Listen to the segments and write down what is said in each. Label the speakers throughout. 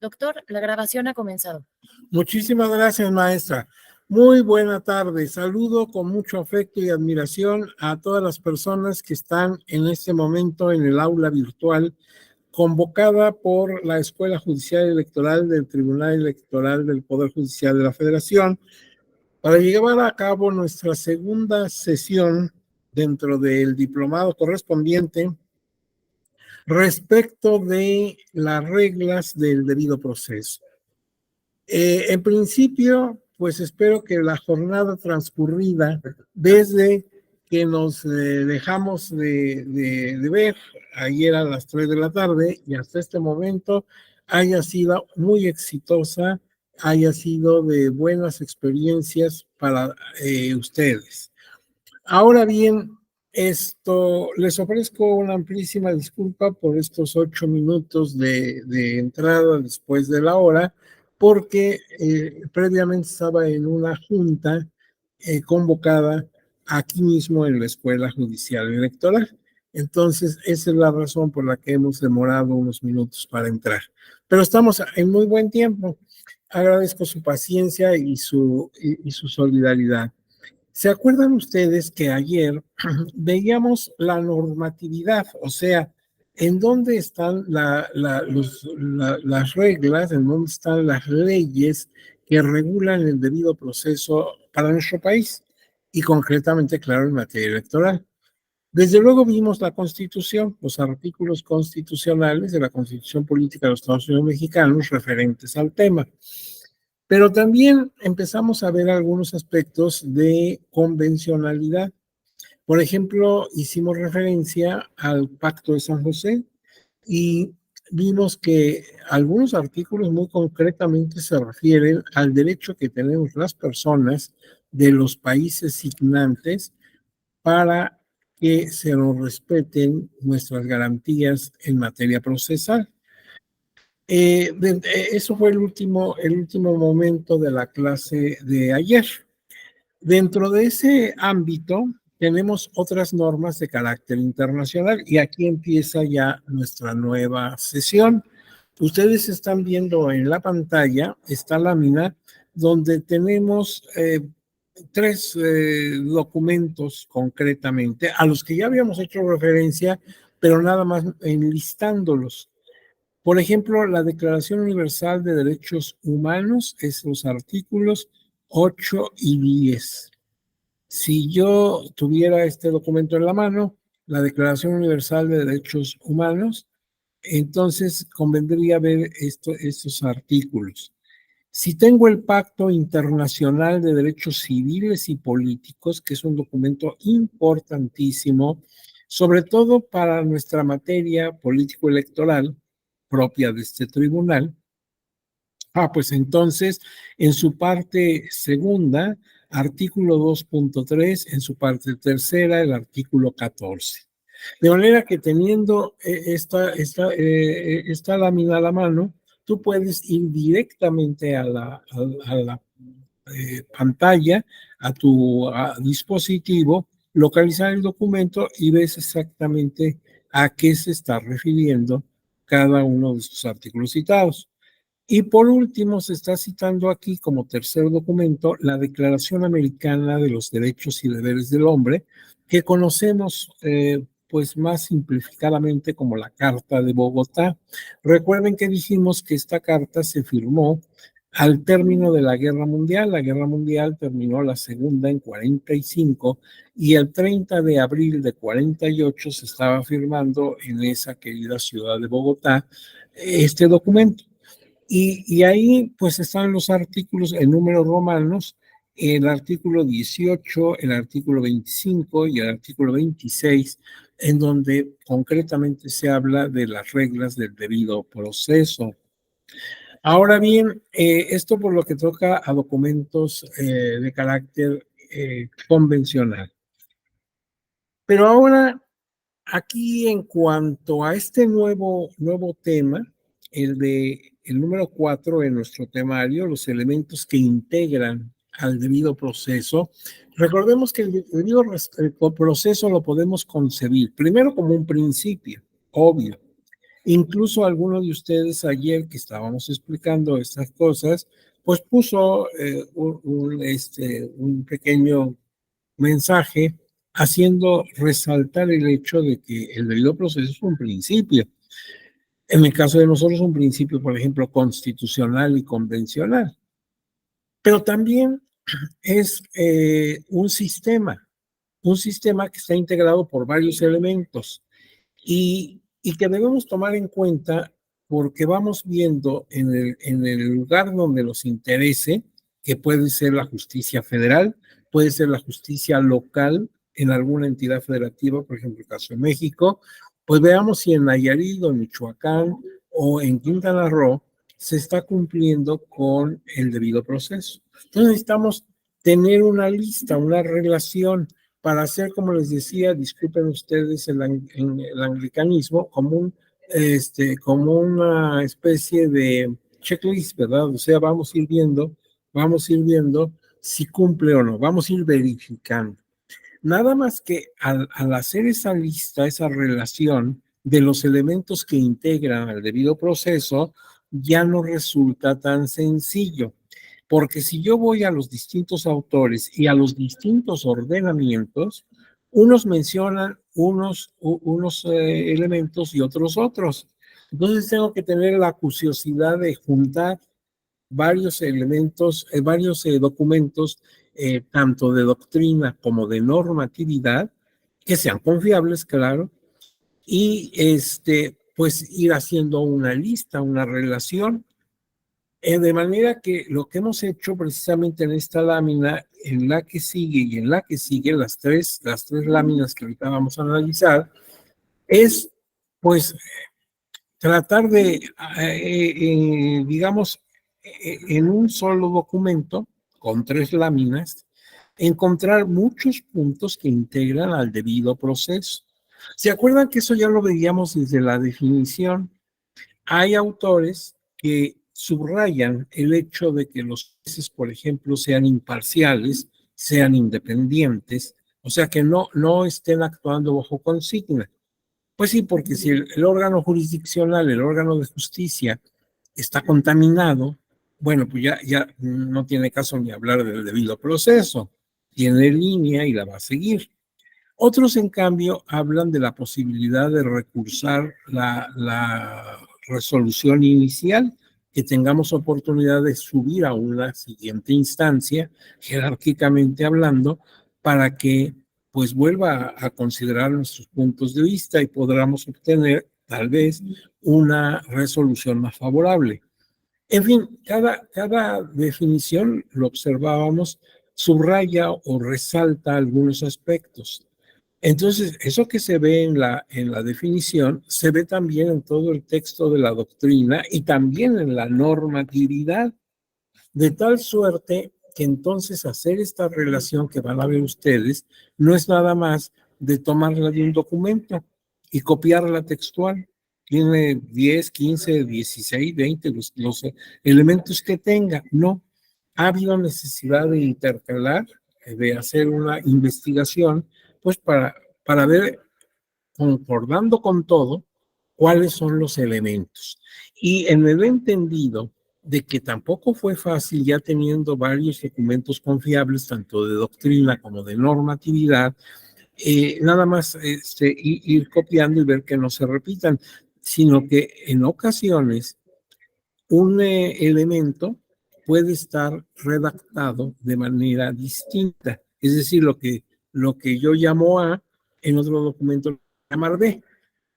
Speaker 1: Doctor, la grabación ha comenzado.
Speaker 2: Muchísimas gracias, maestra. Muy buena tarde. Saludo con mucho afecto y admiración a todas las personas que están en este momento en el aula virtual convocada por la Escuela Judicial Electoral del Tribunal Electoral del Poder Judicial de la Federación para llevar a cabo nuestra segunda sesión dentro del diplomado correspondiente respecto de las reglas del debido proceso. En principio, pues espero que la jornada transcurrida desde que nos dejamos de ver ayer a las 3 de la tarde y hasta este momento haya sido muy exitosa, haya sido de buenas experiencias para ustedes. Ahora bien, les ofrezco una amplísima disculpa por estos 8 minutos de entrada después de la hora, porque previamente estaba en una junta convocada aquí mismo en la Escuela Judicial Electoral. Entonces, esa es la razón por la que hemos demorado unos minutos para entrar. Pero estamos en muy buen tiempo. Agradezco su paciencia y su solidaridad. ¿Se acuerdan ustedes que ayer veíamos la normatividad? O sea, ¿en dónde están las reglas, en dónde están las leyes que regulan el debido proceso para nuestro país? Y concretamente, claro, en materia electoral. Desde luego vimos la Constitución, los artículos constitucionales de la Constitución Política de los Estados Unidos Mexicanos referentes al tema. Pero también empezamos a ver algunos aspectos de convencionalidad. Por ejemplo, hicimos referencia al Pacto de San José y vimos que algunos artículos muy concretamente se refieren al derecho que tenemos las personas de los países signantes para que se nos respeten nuestras garantías en materia procesal. Eso fue el último momento de la clase de ayer. Dentro de ese ámbito tenemos otras normas de carácter internacional y aquí empieza ya nuestra nueva sesión. Ustedes están viendo en la pantalla esta lámina donde tenemos tres documentos concretamente a los que ya habíamos hecho referencia, pero nada más enlistándolos. Por ejemplo, la Declaración Universal de Derechos Humanos es los artículos 8 y 10. Si yo tuviera este documento en la mano, la Declaración Universal de Derechos Humanos, entonces convendría ver estos artículos. Si tengo el Pacto Internacional de Derechos Civiles y Políticos, que es un documento importantísimo, sobre todo para nuestra materia político-electoral, propia de este tribunal, pues entonces en su parte segunda, artículo 2.3, en su parte tercera, el artículo 14. De manera que teniendo esta lámina a la mano, tú puedes ir directamente a la pantalla, a tu dispositivo, localizar el documento y ves exactamente a qué se está refiriendo cada uno de estos artículos citados. Y por último, se está citando aquí como tercer documento la Declaración Americana de los Derechos y Deberes del Hombre, que conocemos pues más simplificadamente como la Carta de Bogotá. Recuerden que dijimos que esta carta se firmó al término de la Guerra Mundial. La Guerra Mundial terminó la segunda en 45 y el 30 de abril de 48 se estaba firmando en esa querida ciudad de Bogotá este documento. Y ahí pues están los artículos en números romanos, el artículo 18, el artículo 25 y el artículo 26, en donde concretamente se habla de las reglas del debido proceso. Ahora bien, esto por lo que toca a documentos de carácter convencional. Pero ahora, aquí en cuanto a este nuevo tema, el número 4 en nuestro temario, los elementos que integran al debido proceso. Recordemos que el debido proceso lo podemos concebir primero como un principio, obvio, Incluso alguno de ustedes ayer que estábamos explicando estas cosas, pues puso un pequeño mensaje haciendo resaltar el hecho de que el debido proceso es un principio. En el caso de nosotros, un principio, por ejemplo, constitucional y convencional. Pero también es un sistema que está integrado por varios elementos y que debemos tomar en cuenta porque vamos viendo en el lugar donde nos interese, que puede ser la justicia federal, puede ser la justicia local en alguna entidad federativa, por ejemplo, el caso de México, pues veamos si en Nayarit o en Michoacán o en Quintana Roo se está cumpliendo con el debido proceso. Entonces necesitamos tener una lista, una relación para hacer, como les decía, disculpen ustedes en el anglicanismo, como una especie de checklist, ¿verdad? O sea, vamos a ir viendo si cumple o no, vamos a ir verificando. Nada más que al hacer esa lista, esa relación de los elementos que integran al debido proceso, ya no resulta tan sencillo. Porque si yo voy a los distintos autores y a los distintos ordenamientos, unos mencionan unos elementos y otros. Entonces tengo que tener la curiosidad de juntar varios elementos, varios documentos, tanto de doctrina como de normatividad, que sean confiables, claro, y pues ir haciendo una lista, una relación, de manera que lo que hemos hecho precisamente en esta lámina, en la que sigue y en la que sigue, las tres láminas que ahorita vamos a analizar, es pues tratar de, digamos, en un solo documento, con 3 láminas, encontrar muchos puntos que integran al debido proceso. ¿Se acuerdan que eso ya lo veíamos desde la definición? Hay autores que subrayan el hecho de que los jueces, por ejemplo, sean imparciales, sean independientes, o sea, que no estén actuando bajo consigna. Pues sí, porque si el órgano jurisdiccional, el órgano de justicia, está contaminado, bueno, pues ya no tiene caso ni hablar del debido proceso. Tiene línea y la va a seguir. Otros, en cambio, hablan de la posibilidad de recursar la resolución inicial, que tengamos oportunidad de subir a una siguiente instancia, jerárquicamente hablando, para que pues vuelva a considerar nuestros puntos de vista y podamos obtener tal vez una resolución más favorable. En fin, cada definición, lo observábamos, subraya o resalta algunos aspectos. Entonces, eso que se ve en la definición, se ve también en todo el texto de la doctrina y también en la normatividad, de tal suerte que entonces hacer esta relación que van a ver ustedes no es nada más de tomarla de un documento y copiarla textual. Tiene 10, 15, 16, 20, los elementos que tenga. No, ha habido necesidad de intercalar, de hacer una investigación, pues para ver, concordando con todo, cuáles son los elementos. Y en el entendido de que tampoco fue fácil, ya teniendo varios documentos confiables, tanto de doctrina como de normatividad, nada más ir copiando y ver que no se repitan, sino que en ocasiones un elemento puede estar redactado de manera distinta. Es decir, lo que yo llamo A, en otro documento llamar B.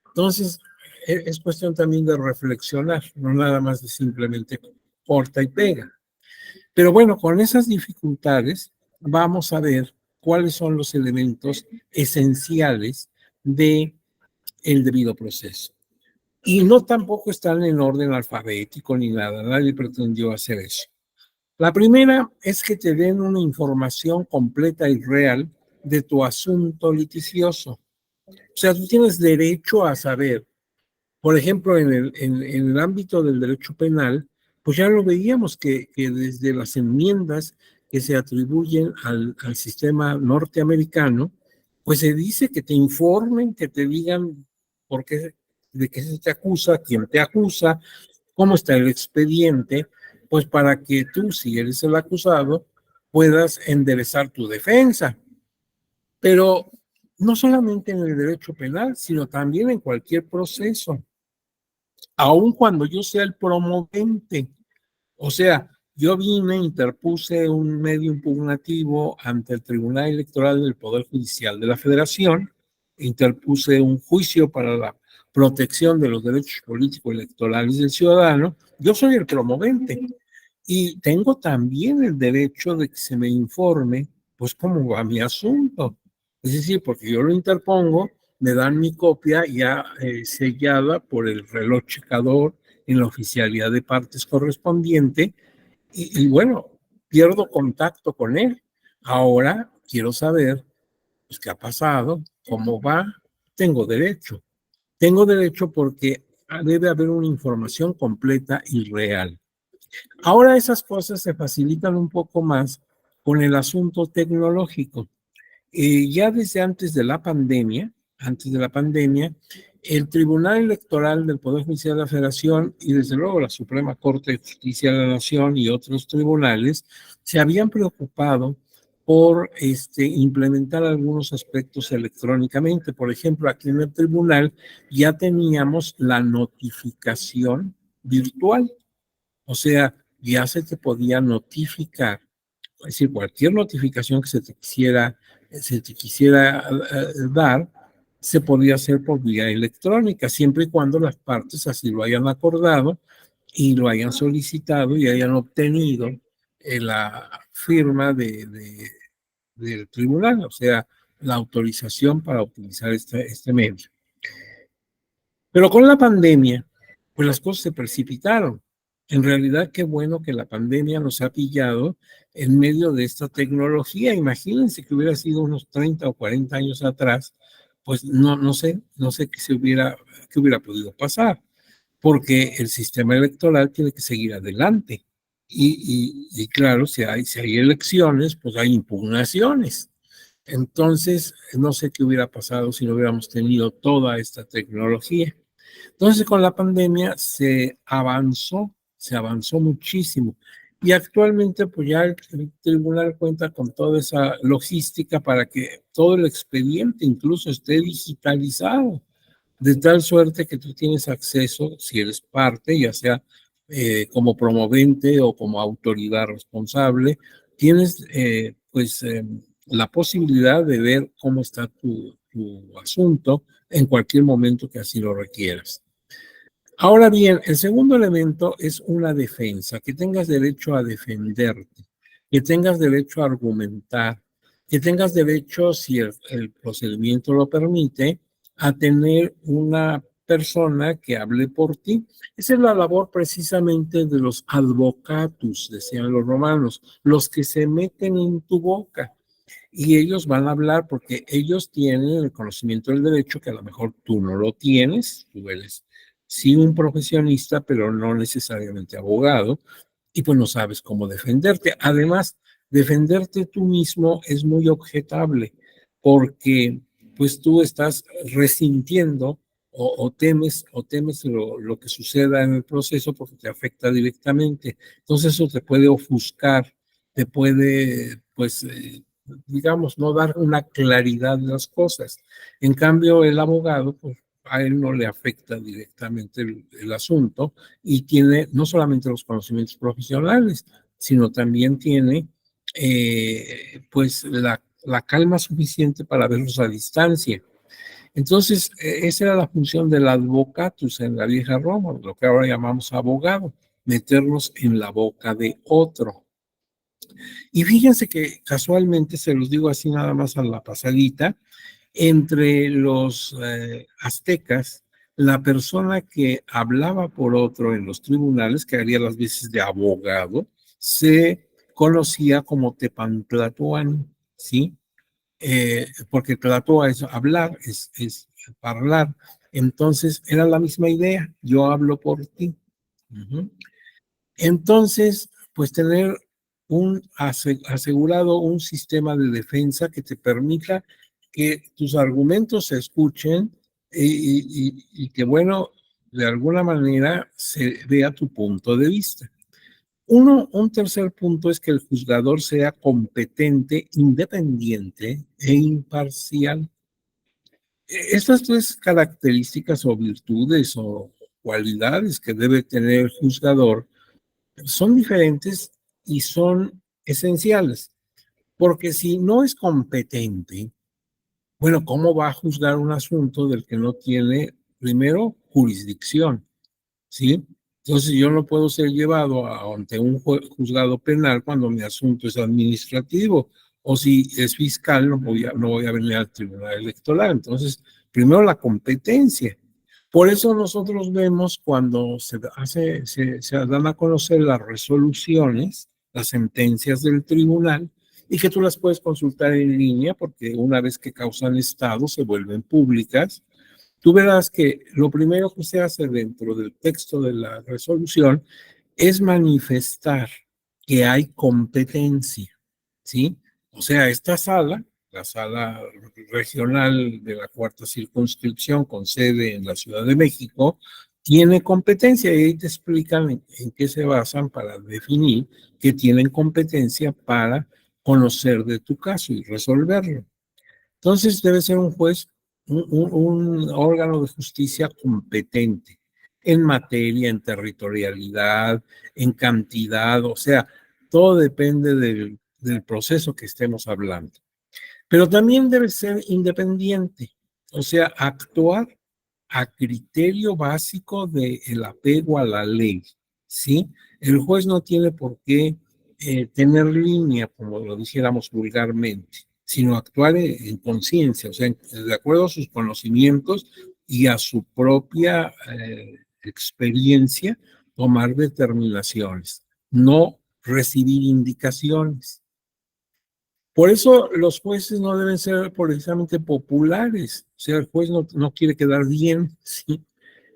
Speaker 2: Entonces, es cuestión también de reflexionar, no nada más de simplemente corta y pega. Pero bueno, con esas dificultades vamos a ver cuáles son los elementos esenciales de el debido proceso. Y no tampoco están en orden alfabético ni nada, nadie pretendió hacer eso. La primera es que te den una información completa y real de tu asunto litigioso. O sea, tú tienes derecho a saber, por ejemplo, en el ámbito del derecho penal, pues ya lo veíamos que desde las enmiendas que se atribuyen al sistema norteamericano, pues se dice que te informen, que te digan por qué de qué se te acusa, quién te acusa, cómo está el expediente, pues para que tú, si eres el acusado, puedas enderezar tu defensa. Pero no solamente en el derecho penal, sino también en cualquier proceso, aun cuando yo sea el promovente. O sea, yo vine, interpuse un medio impugnativo ante el Tribunal Electoral del Poder Judicial de la Federación, interpuse un juicio para la protección de los derechos políticos electorales del ciudadano. Yo soy el promovente y tengo también el derecho de que se me informe, pues, cómo va mi asunto. Es decir, porque yo lo interpongo, me dan mi copia ya sellada por el reloj checador en la oficialidad de partes correspondiente y bueno, pierdo contacto con él. Ahora quiero saber, pues, qué ha pasado, cómo va. Tengo derecho. Tengo derecho porque debe haber una información completa y real. Ahora esas cosas se facilitan un poco más con el asunto tecnológico. Ya desde antes de la pandemia, el Tribunal Electoral del Poder Judicial de la Federación y desde luego la Suprema Corte de Justicia de la Nación y otros tribunales se habían preocupado por implementar algunos aspectos electrónicamente. Por ejemplo, aquí en el tribunal ya teníamos la notificación virtual. O sea, ya se te podía notificar, es decir, cualquier notificación que se te quisiera dar, se podía hacer por vía electrónica, siempre y cuando las partes así lo hayan acordado y lo hayan solicitado y hayan obtenido la firma del tribunal, o sea, la autorización para utilizar este medio. Pero con la pandemia, pues las cosas se precipitaron. En realidad, qué bueno que la pandemia nos ha pillado en medio de esta tecnología. Imagínense que hubiera sido unos 30 o 40 años atrás, pues no sé qué hubiera podido pasar, porque el sistema electoral tiene que seguir adelante. Y claro, si hay elecciones, pues hay impugnaciones. Entonces, no sé qué hubiera pasado si no hubiéramos tenido toda esta tecnología. Entonces, con la pandemia se avanzó muchísimo. Y actualmente, pues ya el tribunal cuenta con toda esa logística para que todo el expediente incluso esté digitalizado, de tal suerte que tú tienes acceso, si eres parte, ya sea como promovente o como autoridad responsable, tienes la posibilidad de ver cómo está tu asunto en cualquier momento que así lo requieras. Ahora bien, el segundo elemento es una defensa, que tengas derecho a defenderte, que tengas derecho a argumentar, que tengas derecho, si el procedimiento lo permite, a tener una persona que hable por ti. Esa es la labor precisamente de los advocatus, decían los romanos, los que se meten en tu boca. Y ellos van a hablar porque ellos tienen el conocimiento del derecho que a lo mejor tú no lo tienes, tú eres sí un profesionista, pero no necesariamente abogado, y pues no sabes cómo defenderte. Además, defenderte tú mismo es muy objetable, porque pues tú estás resintiendo o temes lo que suceda en el proceso porque te afecta directamente. Entonces eso te puede ofuscar, te puede, pues, digamos, no dar una claridad de las cosas. En cambio, el abogado, pues, a él no le afecta directamente el asunto y tiene no solamente los conocimientos profesionales, sino también tiene pues la calma suficiente para verlos a distancia. Entonces, esa era la función del advocatus en la vieja Roma, lo que ahora llamamos abogado, meternos en la boca de otro. Y fíjense que casualmente, se los digo así nada más a la pasadita, entre los aztecas, la persona que hablaba por otro en los tribunales, que haría las veces de abogado, se conocía como Tepantlatua, ¿sí? Porque Tlatua es hablar, es hablar. Entonces, era la misma idea, yo hablo por ti. Uh-huh. Entonces, pues tener asegurado un sistema de defensa que te permita que tus argumentos se escuchen y que, bueno, de alguna manera se vea tu punto de vista. Un tercer punto es que el juzgador sea competente, independiente e imparcial. Estas tres características o virtudes o cualidades que debe tener el juzgador son diferentes y son esenciales, porque si no es competente, bueno, ¿cómo va a juzgar un asunto del que no tiene, primero, jurisdicción? ¿Sí? Entonces yo no puedo ser llevado ante un juzgado penal cuando mi asunto es administrativo, o si es fiscal, no voy a venir al tribunal electoral. Entonces, primero la competencia. Por eso nosotros vemos cuando se dan a conocer las resoluciones, las sentencias del tribunal, y que tú las puedes consultar en línea, porque una vez que causan estado se vuelven públicas. Tú verás que lo primero que se hace dentro del texto de la resolución es manifestar que hay competencia, ¿sí? O sea, esta sala, la sala regional de la cuarta circunscripción con sede en la Ciudad de México, tiene competencia y ahí te explican en qué se basan para definir que tienen competencia para conocer de tu caso y resolverlo. Entonces debe ser un juez, un órgano de justicia competente en materia, en territorialidad, en cantidad, o sea, todo depende del proceso que estemos hablando. Pero también debe ser independiente, o sea, actuar a criterio básico del apego a la ley, ¿sí? El juez no tiene por qué tener línea, como lo dijéramos vulgarmente, sino actuar en conciencia, o sea, de acuerdo a sus conocimientos y a su propia experiencia, tomar determinaciones, no recibir indicaciones. Por eso los jueces no deben ser precisamente populares. O sea, el juez no quiere quedar bien, ¿sí?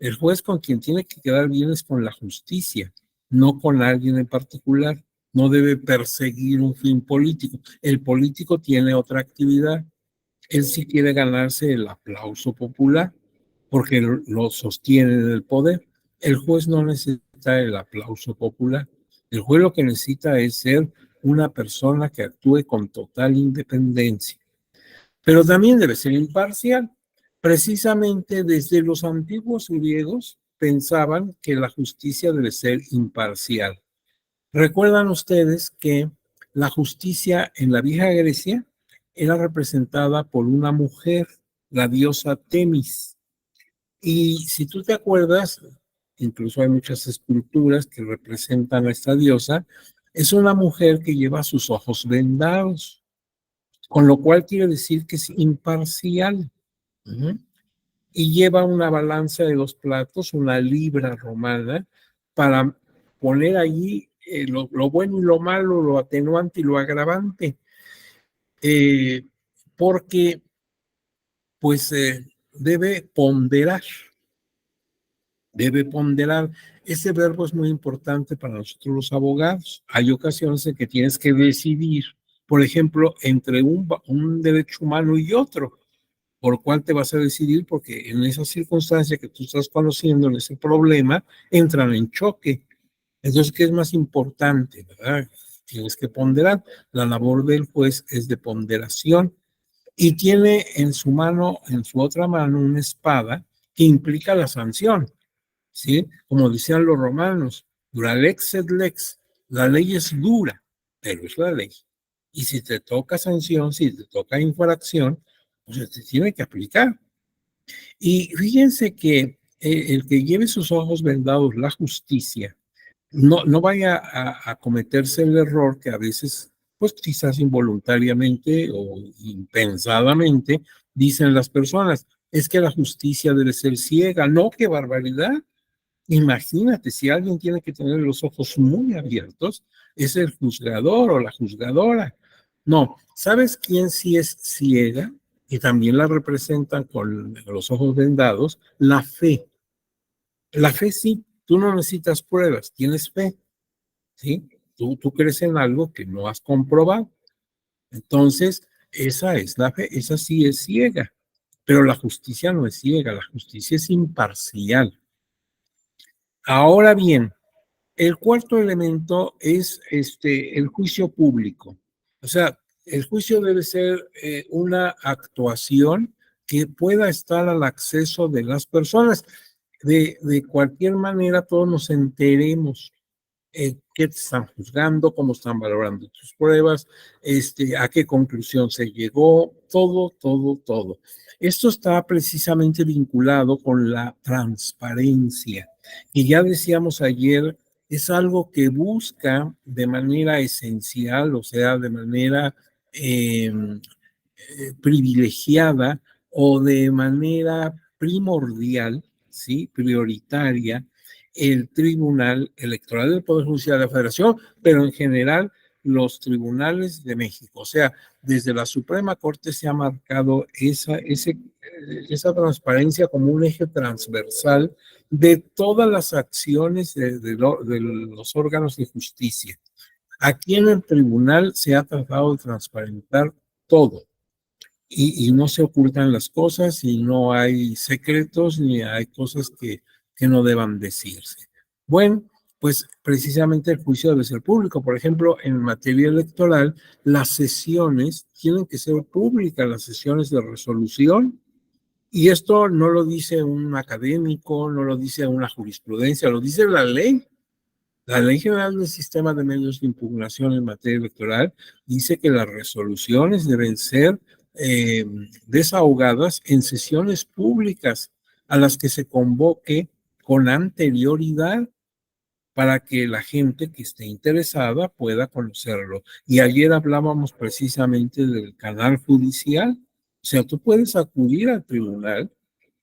Speaker 2: El juez con quien tiene que quedar bien es con la justicia, no con alguien en particular. No debe perseguir un fin político. El político tiene otra actividad. Él sí quiere ganarse el aplauso popular porque lo sostiene en el poder. El juez no necesita el aplauso popular. El juez lo que necesita es ser una persona que actúe con total independencia. Pero también debe ser imparcial. Precisamente desde los antiguos griegos pensaban que la justicia debe ser imparcial. ¿Recuerdan ustedes que la justicia en la vieja Grecia era representada por una mujer, la diosa Temis? Y si tú te acuerdas, incluso hay muchas esculturas que representan a esta diosa, es una mujer que lleva sus ojos vendados, con lo cual quiere decir que es imparcial. ¿Uh? Y lleva una balanza de 2 platos, una libra romana, para poner allí lo bueno y lo malo, lo atenuante y lo agravante, eh, porque pues debe ponderar. Debe ponderar. Ese verbo es muy importante para nosotros los abogados. Hay ocasiones en que tienes que decidir, por ejemplo, entre un derecho humano y otro. ¿Por cuál te vas a decidir? Porque en esa circunstancia que tú estás conociendo, en ese problema, entran en choque. Entonces, ¿qué es más importante? ¿Verdad? Tienes que ponderar. La labor del juez es de ponderación y tiene en su mano, en su otra mano, una espada que implica la sanción. ¿Sí? Como decían los romanos, dura lex sed lex, la ley es dura, pero es la ley. Y si te toca sanción, si te toca infracción, pues se te tiene que aplicar. Y fíjense que el que lleve sus ojos vendados la justicia, no vaya a cometerse el error que a veces, pues quizás involuntariamente o impensadamente, dicen las personas, es que la justicia debe ser ciega. No, qué barbaridad. Imagínate, si alguien tiene que tener los ojos muy abiertos, es el juzgador o la juzgadora. No, ¿sabes quién sí es ciega? Y también la representan con los ojos vendados, la fe. La fe sí, tú no necesitas pruebas, tienes fe, ¿sí? Tú crees en algo que no has comprobado. Entonces, esa es la fe, esa sí es ciega. Pero la justicia no es ciega, la justicia es imparcial. Ahora bien, el cuarto elemento es el juicio público. O sea, el juicio debe ser una actuación que pueda estar al acceso de las personas. De cualquier manera, todos nos enteremos qué te están juzgando, cómo están valorando tus pruebas, a qué conclusión se llegó, todo, todo, todo. Esto está precisamente vinculado con la transparencia. Y ya decíamos ayer, es algo que busca de manera esencial, o sea, de manera privilegiada o de manera primordial, ¿sí? Prioritaria, el Tribunal Electoral del Poder Judicial de la Federación, pero en general los tribunales de México. O sea, desde la Suprema Corte se ha marcado esa transparencia como un eje transversal de todas las acciones de los órganos de justicia. Aquí en el tribunal se ha tratado de transparentar todo. Y no se ocultan las cosas y no hay secretos ni hay cosas que no deban decirse. Bueno, pues precisamente el juicio debe ser público. Por ejemplo, en materia electoral, las sesiones tienen que ser públicas, las sesiones de resolución. Y esto no lo dice un académico, no lo dice una jurisprudencia, lo dice la ley. La Ley General del Sistema de Medios de Impugnación en materia electoral dice que las resoluciones deben ser desahogadas en sesiones públicas a las que se convoque con anterioridad para que la gente que esté interesada pueda conocerlo. Y ayer hablábamos precisamente del canal judicial. O sea, tú puedes acudir al tribunal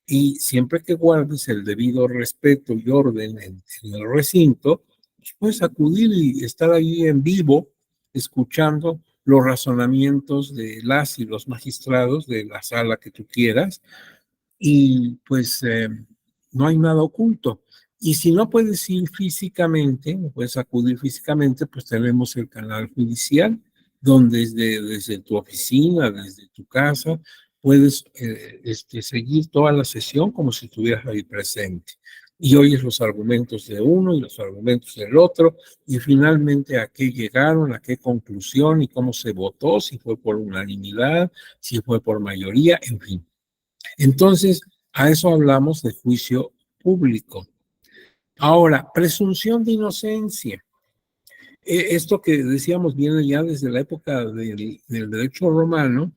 Speaker 2: y siempre que guardes el debido respeto y orden en el recinto, pues puedes acudir y estar ahí en vivo, escuchando los razonamientos de las y los magistrados de la sala que tú quieras, y pues no hay nada oculto. Y si no puedes ir físicamente, no puedes acudir físicamente, pues tenemos el canal judicial, donde desde tu oficina, desde tu casa, puedes seguir toda la sesión como si estuvieras ahí presente. Y oyes los argumentos de uno y los argumentos del otro, y finalmente a qué llegaron, a qué conclusión y cómo se votó, si fue por unanimidad, si fue por mayoría, en fin. Entonces, a eso hablamos de juicio público. Ahora, presunción de inocencia. Esto que decíamos viene ya desde la época del derecho romano,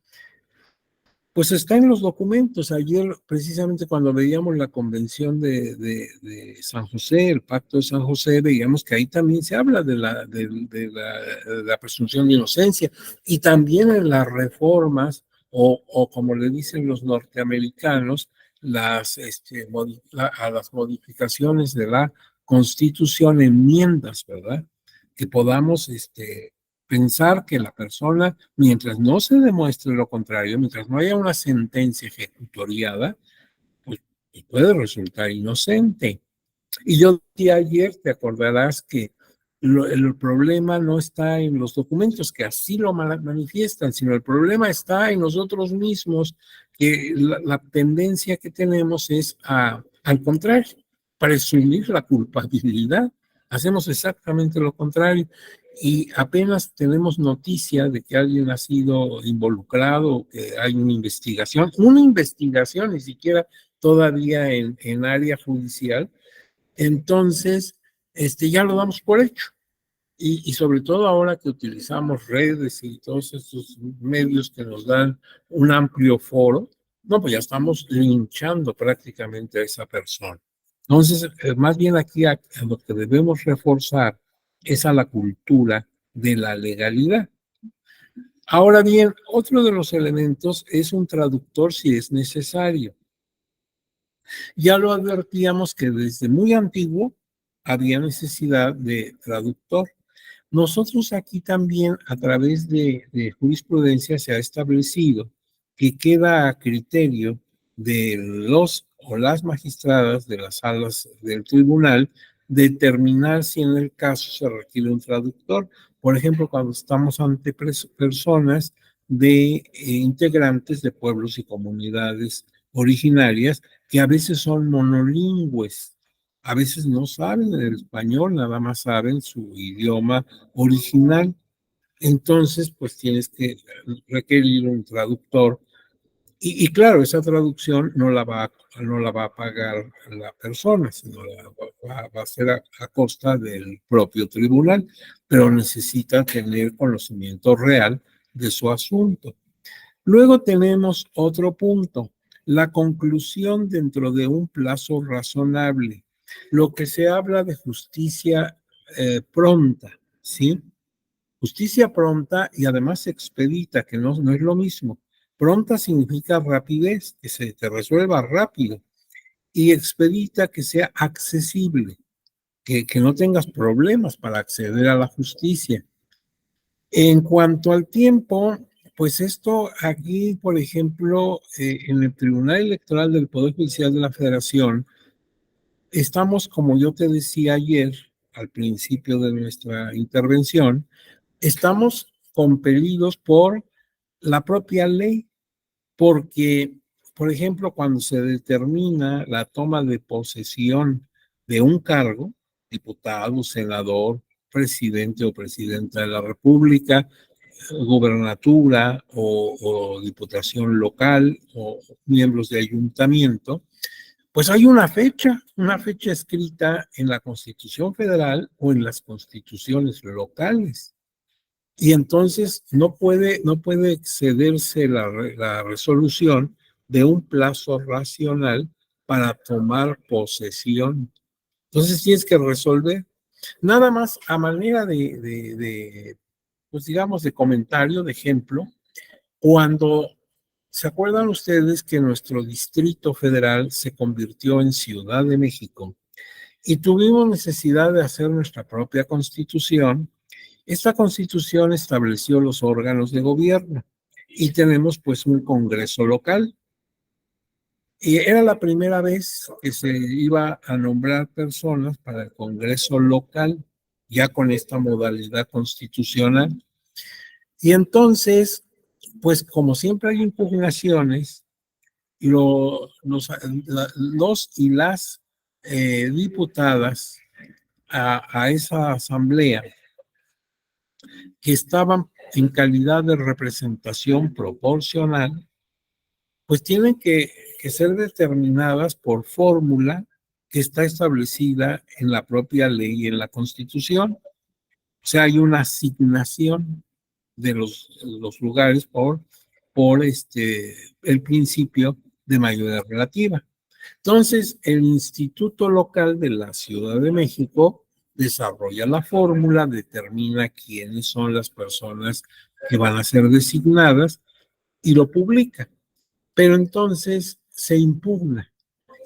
Speaker 2: pues está en los documentos. Ayer, precisamente cuando veíamos la convención de San José, el pacto de San José, veíamos que ahí también se habla de la presunción de inocencia y también en las reformas o como le dicen los norteamericanos, a las modificaciones de la Constitución, enmiendas, ¿verdad? Que podamos pensar que la persona, mientras no se demuestre lo contrario, mientras no haya una sentencia ejecutoriada, pues puede resultar inocente. Y yo decía ayer, te acordarás que el problema no está en los documentos que así lo manifiestan, sino el problema está en nosotros mismos, que la tendencia que tenemos es al contrario, presumir la culpabilidad. Hacemos exactamente lo contrario y apenas tenemos noticia de que alguien ha sido involucrado, que hay una investigación, ni siquiera todavía en área judicial, entonces ya lo damos por hecho. Y sobre todo ahora que utilizamos redes y todos estos medios que nos dan un amplio foro, no, pues ya estamos linchando prácticamente a esa persona. Entonces, más bien aquí a lo que debemos reforzar es a la cultura de la legalidad. Ahora bien, otro de los elementos es un traductor si es necesario. Ya lo advertíamos que desde muy antiguo había necesidad de traductor. Nosotros aquí también, a través de jurisprudencia, se ha establecido que queda a criterio de los o las magistradas de las salas del tribunal determinar si en el caso se requiere un traductor. Por ejemplo, cuando estamos ante personas de integrantes de pueblos y comunidades originarias que a veces son monolingües, a veces no saben el español, nada más saben su idioma original. Entonces, pues tienes que requerir un traductor. Y claro, esa traducción no la va a pagar la persona, sino va a ser a costa del propio tribunal, pero necesita tener conocimiento real de su asunto. Luego tenemos otro punto, la conclusión dentro de un plazo razonable. Lo que se habla de justicia pronta, ¿sí? Justicia pronta y además expedita, que no es lo mismo. Pronta significa rapidez, que se te resuelva rápido. Y expedita, que sea accesible, que no tengas problemas para acceder a la justicia. En cuanto al tiempo, pues esto aquí, por ejemplo, en el Tribunal Electoral del Poder Judicial de la Federación, estamos, como yo te decía ayer, al principio de nuestra intervención, estamos compelidos por la propia ley, porque, por ejemplo, cuando se determina la toma de posesión de un cargo, diputado, senador, presidente o presidenta de la República, gobernatura o diputación local o miembros de ayuntamiento, pues hay una fecha escrita en la Constitución Federal o en las constituciones locales. Y entonces no puede excederse la resolución de un plazo racional para tomar posesión. Entonces tienes que resolver. Nada más a manera pues digamos, de comentario, de ejemplo, cuando se acuerdan ustedes que nuestro Distrito Federal se convirtió en Ciudad de México y tuvimos necesidad de hacer nuestra propia constitución. Esta constitución estableció los órganos de gobierno y tenemos pues un congreso local. Y era la primera vez que se iba a nombrar personas para el congreso local, ya con esta modalidad constitucional. Y entonces, pues como siempre hay impugnaciones, los y las diputadas a esa asamblea que estaban en calidad de representación proporcional, pues tienen que ser determinadas por fórmula que está establecida en la propia ley y en la Constitución. O sea, hay una asignación de los lugares por el principio de mayoría relativa. Entonces, el Instituto Local de la Ciudad de México desarrolla la fórmula, determina quiénes son las personas que van a ser designadas y lo publica. Pero entonces se impugna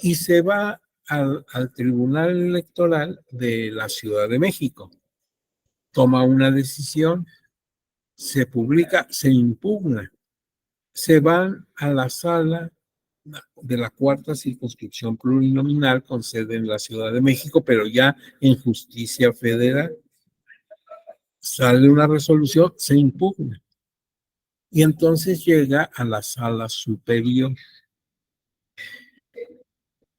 Speaker 2: y se va al Tribunal Electoral de la Ciudad de México. Toma una decisión, se publica, se impugna, se van a la sala de la cuarta circunscripción plurinominal con sede en la Ciudad de México, pero ya en justicia federal. Sale una resolución, se impugna. Y entonces llega a la sala superior.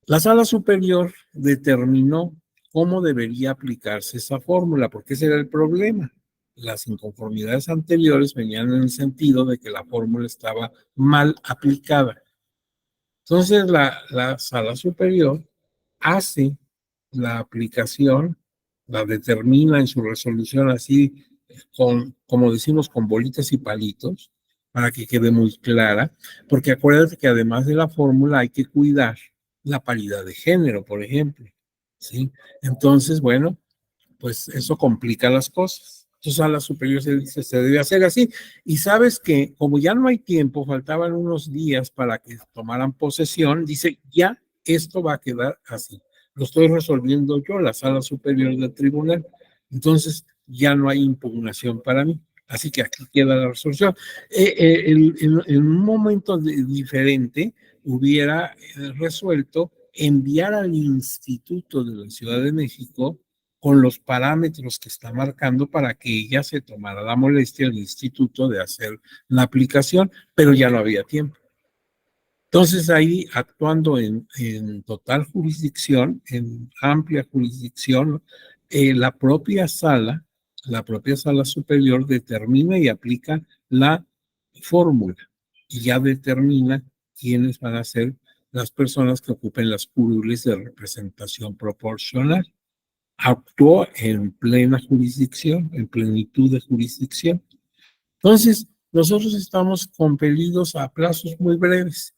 Speaker 2: La sala superior determinó cómo debería aplicarse esa fórmula, porque ese era el problema. Las inconformidades anteriores venían en el sentido de que la fórmula estaba mal aplicada. Entonces la sala superior hace la aplicación, la determina en su resolución así, como decimos, con bolitas y palitos, para que quede muy clara, porque acuérdate que además de la fórmula hay que cuidar la paridad de género, por ejemplo, ¿sí? Entonces, bueno, pues eso complica las cosas. Entonces a la superior se dice, se debe hacer así. Y sabes que como ya no hay tiempo, faltaban unos días para que tomaran posesión, dice, ya esto va a quedar así. Lo estoy resolviendo yo, la sala superior del tribunal. Entonces ya no hay impugnación para mí. Así que aquí queda la resolución. En un momento diferente hubiera resuelto enviar al Instituto de la Ciudad de México con los parámetros que está marcando para que ella se tomara la molestia del instituto de hacer la aplicación, pero ya no había tiempo. Entonces ahí actuando en total jurisdicción, en amplia jurisdicción, la propia sala superior determina y aplica la fórmula y ya determina quiénes van a ser las personas que ocupen las curules de representación proporcional. Actuó en plena jurisdicción, en plenitud de jurisdicción. Entonces, nosotros estamos compelidos a plazos muy breves.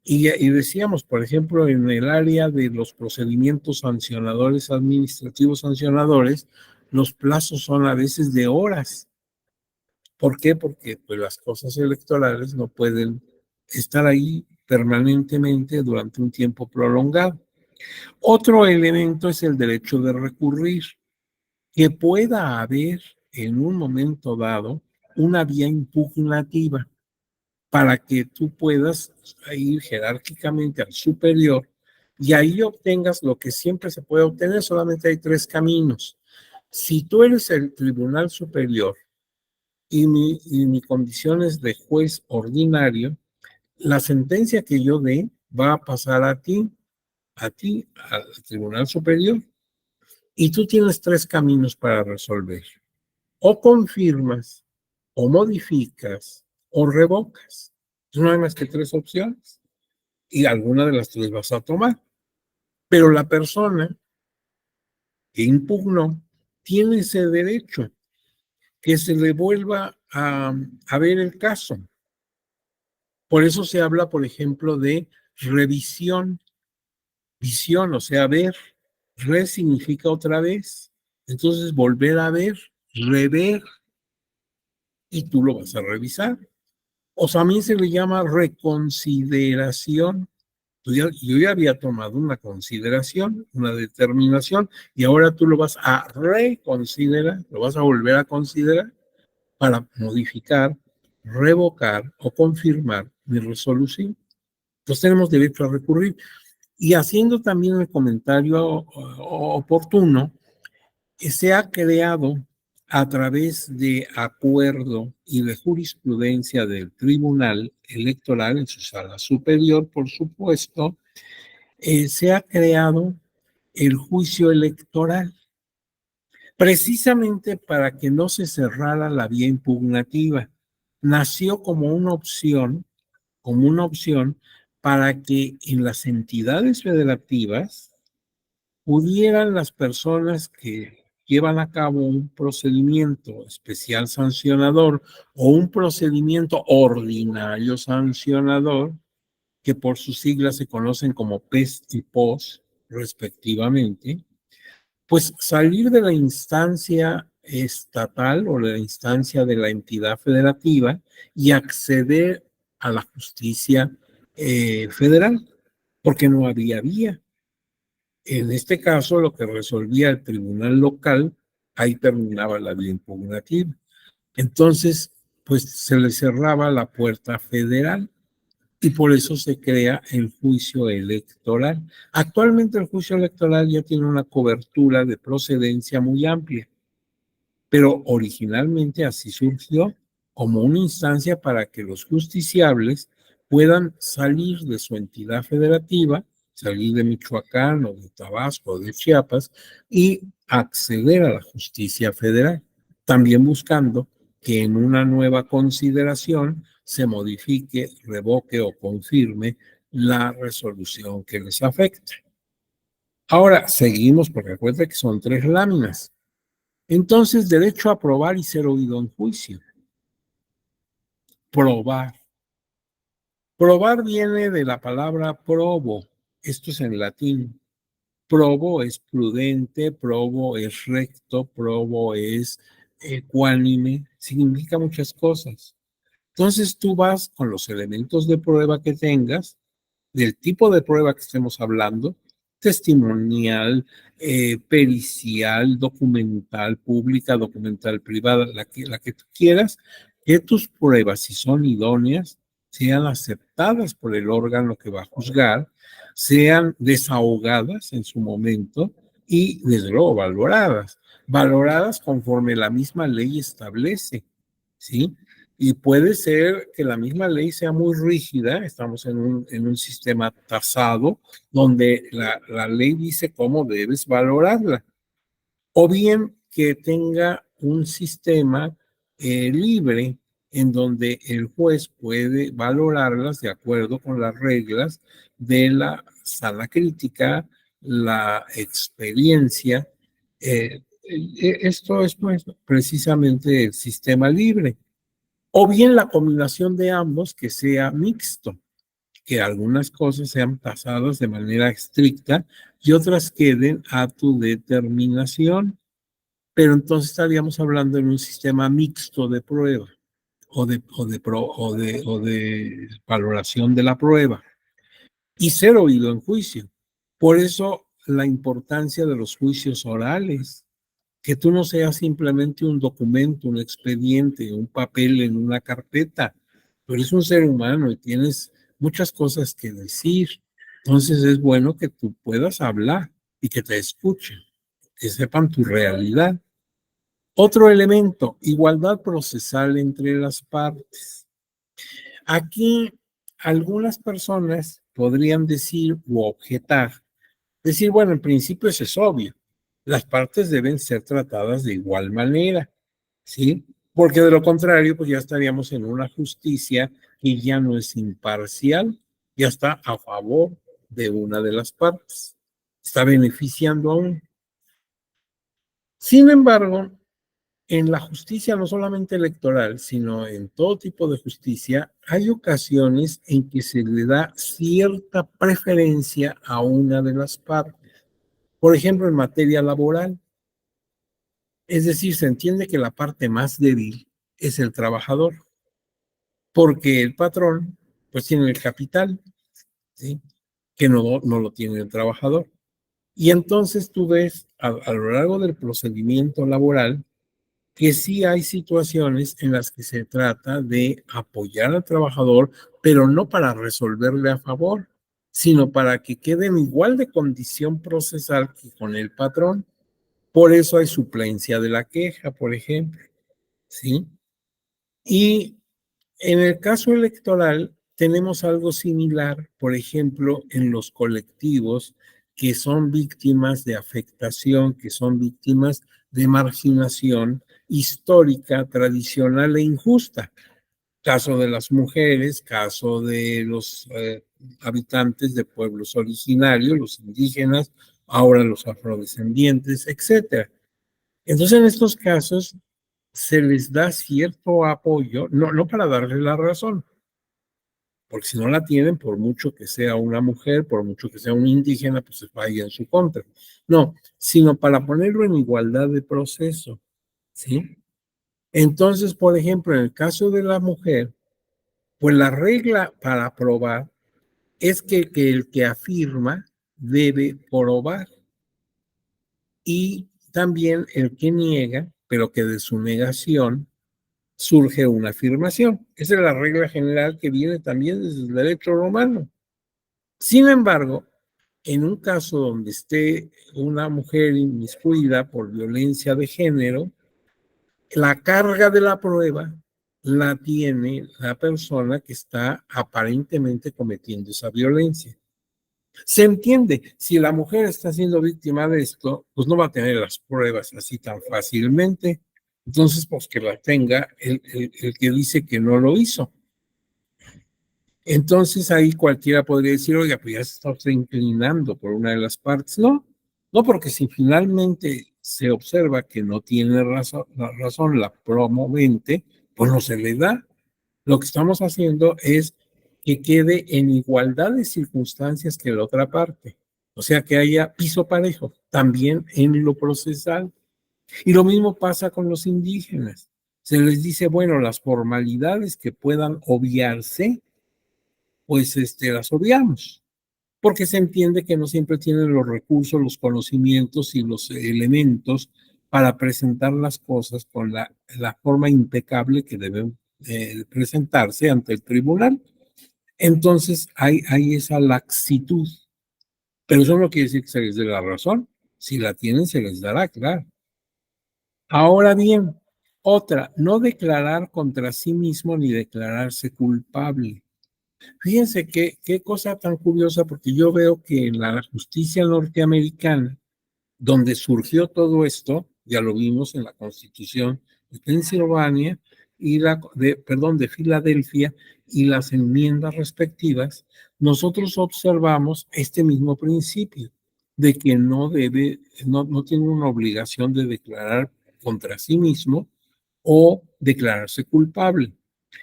Speaker 2: Y decíamos, por ejemplo, en el área de los procedimientos sancionadores, administrativos sancionadores, los plazos son a veces de horas. ¿Por qué? Porque pues, las cosas electorales no pueden estar ahí permanentemente durante un tiempo prolongado. Otro elemento es el derecho de recurrir, que pueda haber en un momento dado una vía impugnativa para que tú puedas ir jerárquicamente al superior y ahí obtengas lo que siempre se puede obtener. Solamente hay tres caminos. Si tú eres el tribunal superior y mi condición es de juez ordinario, la sentencia que yo dé va a pasar a ti, al tribunal superior, y tú tienes tres caminos para resolver. O confirmas, o modificas, o revocas. No hay más que tres opciones y alguna de las tres vas a tomar. Pero la persona que impugnó tiene ese derecho, que se le vuelva a ver el caso. Por eso se habla, por ejemplo, de revisión, visión, o sea, ver. Re significa otra vez. Entonces, volver a ver, rever, y tú lo vas a revisar. O también se le llama reconsideración. Yo ya había tomado una consideración, una determinación, y ahora tú lo vas a reconsiderar, lo vas a volver a considerar para modificar, revocar o confirmar mi resolución. Entonces tenemos derecho a recurrir. Y haciendo también el comentario oportuno, se ha creado a través de acuerdo y de jurisprudencia del Tribunal Electoral en su sala superior, por supuesto, se ha creado el juicio electoral, precisamente para que no se cerrara la vía impugnativa. Nació como una opción para que en las entidades federativas pudieran las personas que llevan a cabo un procedimiento especial sancionador o un procedimiento ordinario sancionador, que por sus siglas se conocen como PES y POS, respectivamente, pues salir de la instancia estatal o de la instancia de la entidad federativa y acceder a la justicia federal, porque no había vía. En este caso, lo que resolvía el tribunal local, ahí terminaba la vía impugnativa. Entonces, pues se le cerraba la puerta federal y por eso se crea el juicio electoral. Actualmente el juicio electoral ya tiene una cobertura de procedencia muy amplia, pero originalmente así surgió como una instancia para que los justiciables puedan salir de su entidad federativa, salir de Michoacán o de Tabasco o de Chiapas y acceder a la justicia federal, también buscando que en una nueva consideración se modifique, revoque o confirme la resolución que les afecta. Ahora seguimos, porque recuerda que son tres láminas. Entonces, derecho a probar y ser oído en juicio. Probar. Probar viene de la palabra probo. Esto es en latín. Probo es prudente, probo es recto, probo es ecuánime, significa muchas cosas. Entonces tú vas con los elementos de prueba que tengas, del tipo de prueba que estemos hablando, testimonial, pericial, documental, pública, documental privada, la que tú quieras, que tus pruebas, si son idóneas, sean aceptadas por el órgano que va a juzgar, sean desahogadas en su momento y, desde luego, valoradas conforme la misma ley establece, ¿sí? Y puede ser que la misma ley sea muy rígida, estamos en un sistema tasado, donde la ley dice cómo debes valorarla, o bien que tenga un sistema libre en donde el juez puede valorarlas de acuerdo con las reglas de la sala crítica, la experiencia. Esto es pues, precisamente el sistema libre. O bien la combinación de ambos que sea mixto, que algunas cosas sean tasadas de manera estricta y otras queden a tu determinación. Pero entonces estaríamos hablando en un sistema mixto de prueba o de valoración de la prueba y ser oído en juicio. Por eso la importancia de los juicios orales, que tú no seas simplemente un documento, un expediente, un papel en una carpeta, pero eres un ser humano y tienes muchas cosas que decir. Entonces es bueno que tú puedas hablar y que te escuchen, que sepan tu realidad. Otro elemento, igualdad procesal entre las partes. Aquí algunas personas podrían decir u objetar, decir, bueno, en principio eso es obvio, las partes deben ser tratadas de igual manera, ¿sí? Porque de lo contrario, pues ya estaríamos en una justicia que ya no es imparcial, ya está a favor de una de las partes, está beneficiando a una. Sin embargo, en la justicia, no solamente electoral, sino en todo tipo de justicia, hay ocasiones en que se le da cierta preferencia a una de las partes. Por ejemplo, en materia laboral. Es decir, se entiende que la parte más débil es el trabajador, porque el patrón, pues tiene el capital, ¿sí? Que no lo tiene el trabajador. Y entonces tú ves a lo largo del procedimiento laboral que sí hay situaciones en las que se trata de apoyar al trabajador, pero no para resolverle a favor, sino para que quede en igual de condición procesal que con el patrón. Por eso hay suplencia de la queja, por ejemplo, ¿sí? Y en el caso electoral tenemos algo similar, por ejemplo, en los colectivos que son víctimas de afectación, que son víctimas de marginación histórica, tradicional e injusta. Caso de las mujeres, caso de los habitantes de pueblos originarios, los indígenas, ahora los afrodescendientes, etcétera. Entonces, en estos casos se les da cierto apoyo, no para darle la razón, porque si no la tienen, por mucho que sea una mujer, por mucho que sea un indígena, pues se vaya en su contra. No, sino para ponerlo en igualdad de proceso, ¿sí? Entonces, por ejemplo, en el caso de la mujer, pues la regla para aprobar es que el que afirma debe probar y también el que niega, pero que de su negación surge una afirmación. Esa es la regla general que viene también desde el derecho romano. Sin embargo, en un caso donde esté una mujer inmiscuida por violencia de género, la carga de la prueba la tiene la persona que está aparentemente cometiendo esa violencia. Se entiende, si la mujer está siendo víctima de esto, pues no va a tener las pruebas así tan fácilmente. Entonces, pues que la tenga el que dice que no lo hizo. Entonces ahí cualquiera podría decir, oiga, pues ya se está usted inclinando por una de las partes. No, porque si finalmente se observa que no tiene razón la promovente, pues no se le da. Lo que estamos haciendo es que quede en igualdad de circunstancias que la otra parte. O sea, que haya piso parejo, también en lo procesal. Y lo mismo pasa con los indígenas. Se les dice, bueno, las formalidades que puedan obviarse, pues las obviamos, porque se entiende que no siempre tienen los recursos, los conocimientos y los elementos para presentar las cosas con la forma impecable que deben presentarse ante el tribunal. Entonces hay esa laxitud, pero eso no quiere decir que se les dé la razón. Si la tienen, se les dará, claro. Ahora bien, Otra, no declarar contra sí mismo ni declararse culpable. Fíjense qué cosa tan curiosa, porque yo veo que en la justicia norteamericana, donde surgió todo esto, ya lo vimos en la Constitución de Pensilvania y de Filadelfia y las enmiendas respectivas, nosotros observamos este mismo principio de que no tiene una obligación de declarar contra sí mismo o declararse culpable.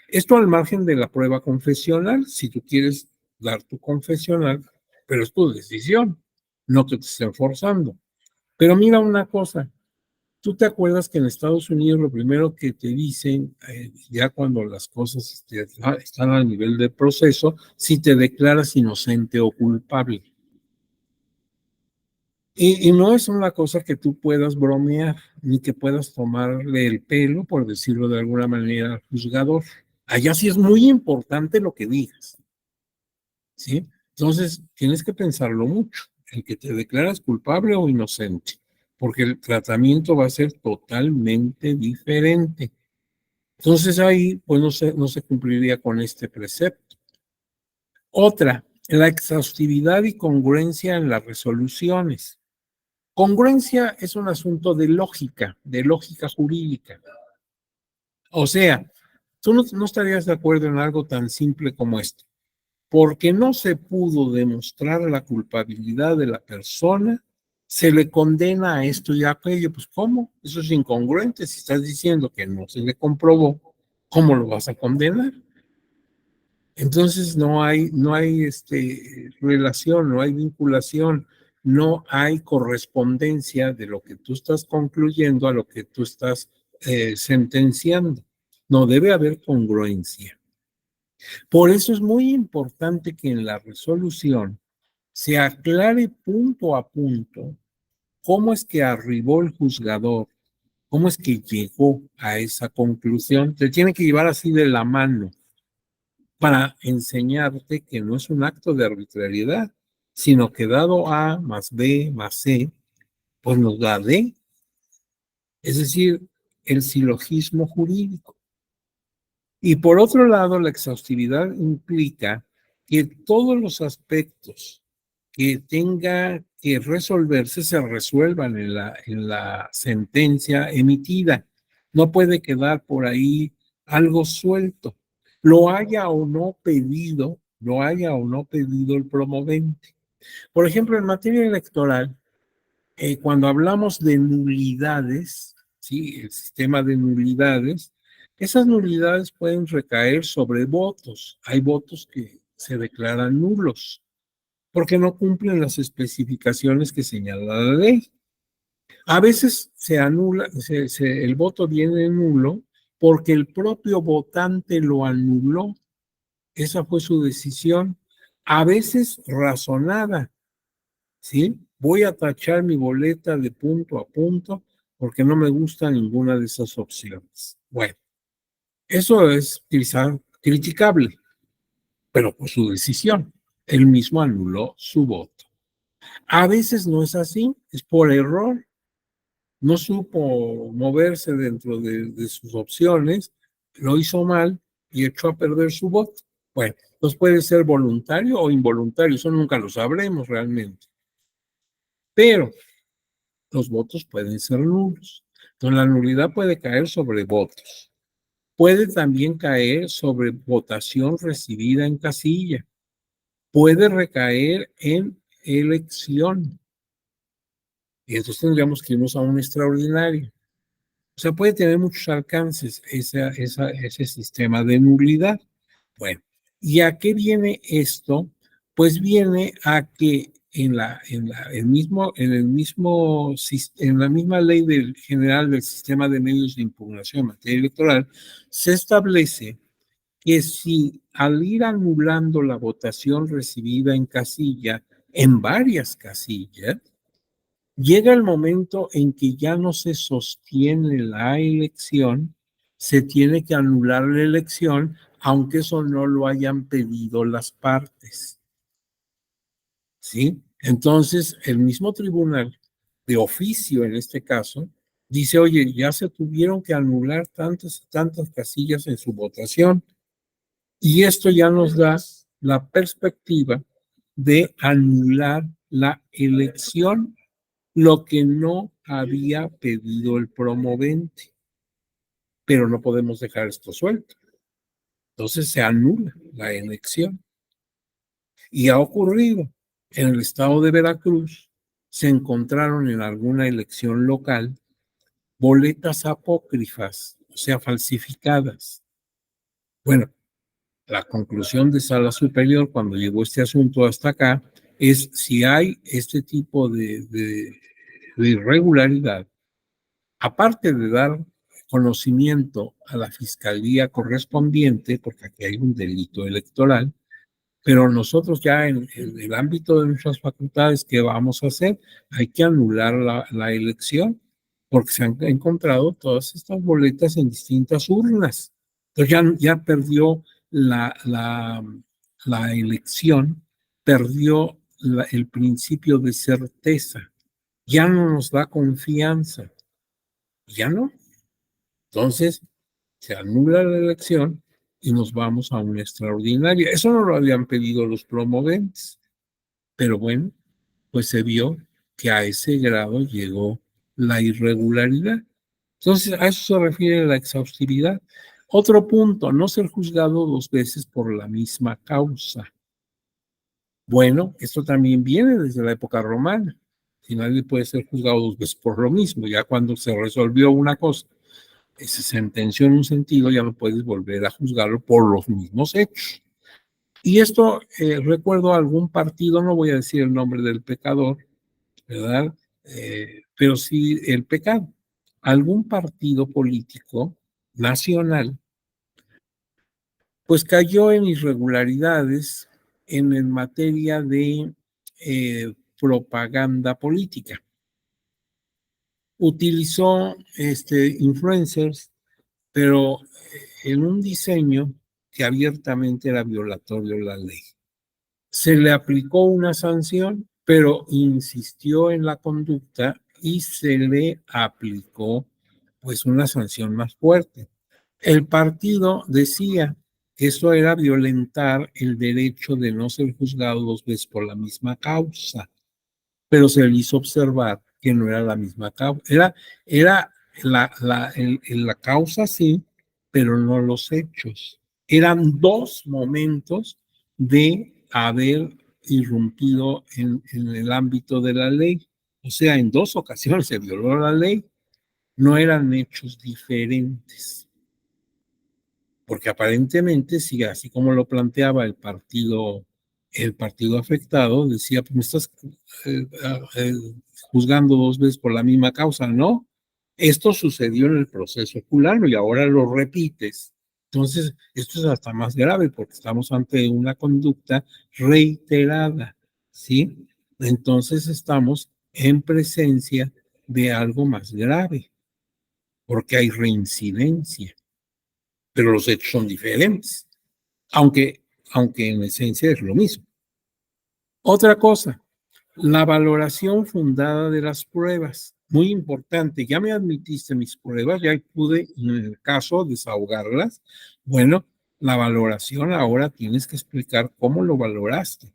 Speaker 2: Esto al margen de la prueba confesional, si tú quieres dar tu confesional, pero es tu decisión, no que te estén forzando. Pero mira una cosa, tú te acuerdas que en Estados Unidos lo primero que te dicen, ya cuando las cosas están a nivel de proceso, si te declaras inocente o culpable. Y no es una cosa que tú puedas bromear, ni que puedas tomarle el pelo, por decirlo de alguna manera, al juzgador. Allá sí es muy importante lo que digas, ¿sí? Entonces, tienes que pensarlo mucho, en que te declaras culpable o inocente, porque el tratamiento va a ser totalmente diferente. Entonces ahí, pues no se cumpliría con este precepto. Otra, la exhaustividad y congruencia en las resoluciones. Congruencia es un asunto de lógica jurídica. O sea, tú no estarías de acuerdo en algo tan simple como esto. Porque no se pudo demostrar la culpabilidad de la persona, se le condena a esto y a aquello. Pues, ¿cómo? Eso es incongruente. Si estás diciendo que no se le comprobó, ¿cómo lo vas a condenar? Entonces no hay relación, no hay vinculación, no hay correspondencia de lo que tú estás concluyendo a lo que tú estás sentenciando. No debe haber congruencia. Por eso es muy importante que en la resolución se aclare punto a punto cómo es que arribó el juzgador, cómo es que llegó a esa conclusión. Te tiene que llevar así de la mano para enseñarte que no es un acto de arbitrariedad, sino que dado A más B más C, pues nos da D, es decir, el silogismo jurídico. Y por otro lado, la exhaustividad implica que todos los aspectos que tenga que resolverse se resuelvan en la sentencia emitida. No puede quedar por ahí algo suelto. Lo haya o no pedido el promovente. Por ejemplo, en materia electoral, cuando hablamos de nulidades, ¿sí? El sistema de nulidades, esas nulidades pueden recaer sobre votos. Hay votos que se declaran nulos porque no cumplen las especificaciones que señala la ley. A veces se anula, el voto viene nulo porque el propio votante lo anuló. Esa fue su decisión, a veces razonada, ¿sí? Voy a tachar mi boleta de punto a punto porque no me gusta ninguna de esas opciones. Bueno, eso es quizá criticable, pero por su decisión. Él mismo anuló su voto. A veces no es así, es por error. No supo moverse dentro de sus opciones, lo hizo mal y echó a perder su voto. Bueno, entonces puede ser voluntario o involuntario, eso nunca lo sabremos realmente. Pero los votos pueden ser nulos. Entonces la nulidad puede caer sobre votos. Puede también caer sobre votación recibida en casilla. Puede recaer en elección. Y entonces tendríamos que irnos a un extraordinario. O sea, puede tener muchos alcances ese sistema de nulidad. Bueno, ¿y a qué viene esto? Pues viene a que en la misma ley general del sistema de medios de impugnación en materia electoral, se establece que si al ir anulando la votación recibida en casilla, en varias casillas, llega el momento en que ya no se sostiene la elección, se tiene que anular la elección, aunque eso no lo hayan pedido las partes. ¿Sí? Entonces, el mismo tribunal, de oficio en este caso, dice, oye, ya se tuvieron que anular tantas y tantas casillas en su votación, y esto ya nos da la perspectiva de anular la elección, lo que no había pedido el promovente, pero no podemos dejar esto suelto. Entonces se anula la elección. Y ha ocurrido en el estado de Veracruz, se encontraron en alguna elección local boletas apócrifas, o sea, falsificadas. Bueno, la conclusión de Sala Superior cuando llegó este asunto hasta acá es si hay este tipo de irregularidad, aparte de dar conocimiento a la fiscalía correspondiente, porque aquí hay un delito electoral, pero nosotros ya en el ámbito de nuestras facultades, ¿qué vamos a hacer? Hay que anular la elección, porque se han encontrado todas estas boletas en distintas urnas. Entonces ya perdió la elección, perdió el principio de certeza, ya no nos da confianza, ya no. Entonces, se anula la elección y nos vamos a una extraordinaria. Eso no lo habían pedido los promoventes, pero bueno, pues se vio que a ese grado llegó la irregularidad. Entonces, a eso se refiere la exhaustividad. Otro punto, no ser juzgado dos veces por la misma causa. Bueno, esto también viene desde la época romana. Si nadie puede ser juzgado dos veces por lo mismo, ya cuando se resolvió una cosa, se sentenció en un sentido, ya no puedes volver a juzgarlo por los mismos hechos. Y esto, recuerdo algún partido, no voy a decir el nombre del pecador, ¿verdad? Pero sí el pecado. Algún partido político nacional, pues cayó en irregularidades en materia de propaganda política. Utilizó influencers, pero en un diseño que abiertamente era violatorio de la ley. Se le aplicó una sanción, pero insistió en la conducta y se le aplicó pues una sanción más fuerte. El partido decía que eso era violentar el derecho de no ser juzgado dos veces por la misma causa, pero se le hizo observar que no era la misma causa. Era la causa, sí, pero no los hechos. Eran dos momentos de haber irrumpido en el ámbito de la ley. O sea, en dos ocasiones se violó la ley. No eran hechos diferentes. Porque aparentemente, sí, así como lo planteaba el partido afectado, decía, pues me estás eh, eh, juzgando dos veces por la misma causa, ¿no? Esto sucedió en el proceso culano y ahora lo repites. Entonces, esto es hasta más grave porque estamos ante una conducta reiterada, ¿sí? Entonces estamos en presencia de algo más grave, porque hay reincidencia, pero los hechos son diferentes, aunque en esencia es lo mismo. Otra cosa, la valoración fundada de las pruebas. Muy importante, ya me admitiste mis pruebas, ya pude en el caso desahogarlas. Bueno, la valoración ahora tienes que explicar cómo lo valoraste.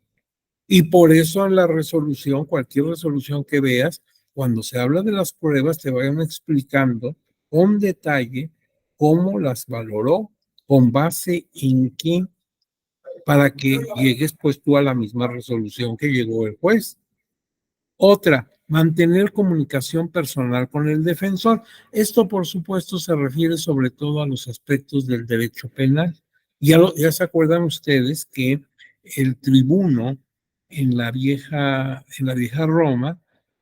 Speaker 2: Y por eso en la resolución, cualquier resolución que veas, cuando se habla de las pruebas, te vayan explicando con detalle cómo las valoró, con base en qué, para que llegues pues tú a la misma resolución que llegó el juez. Otra, mantener comunicación personal con el defensor. Esto, por supuesto, se refiere sobre todo a los aspectos del derecho penal. Ya se acuerdan ustedes que el tribuno en la vieja Roma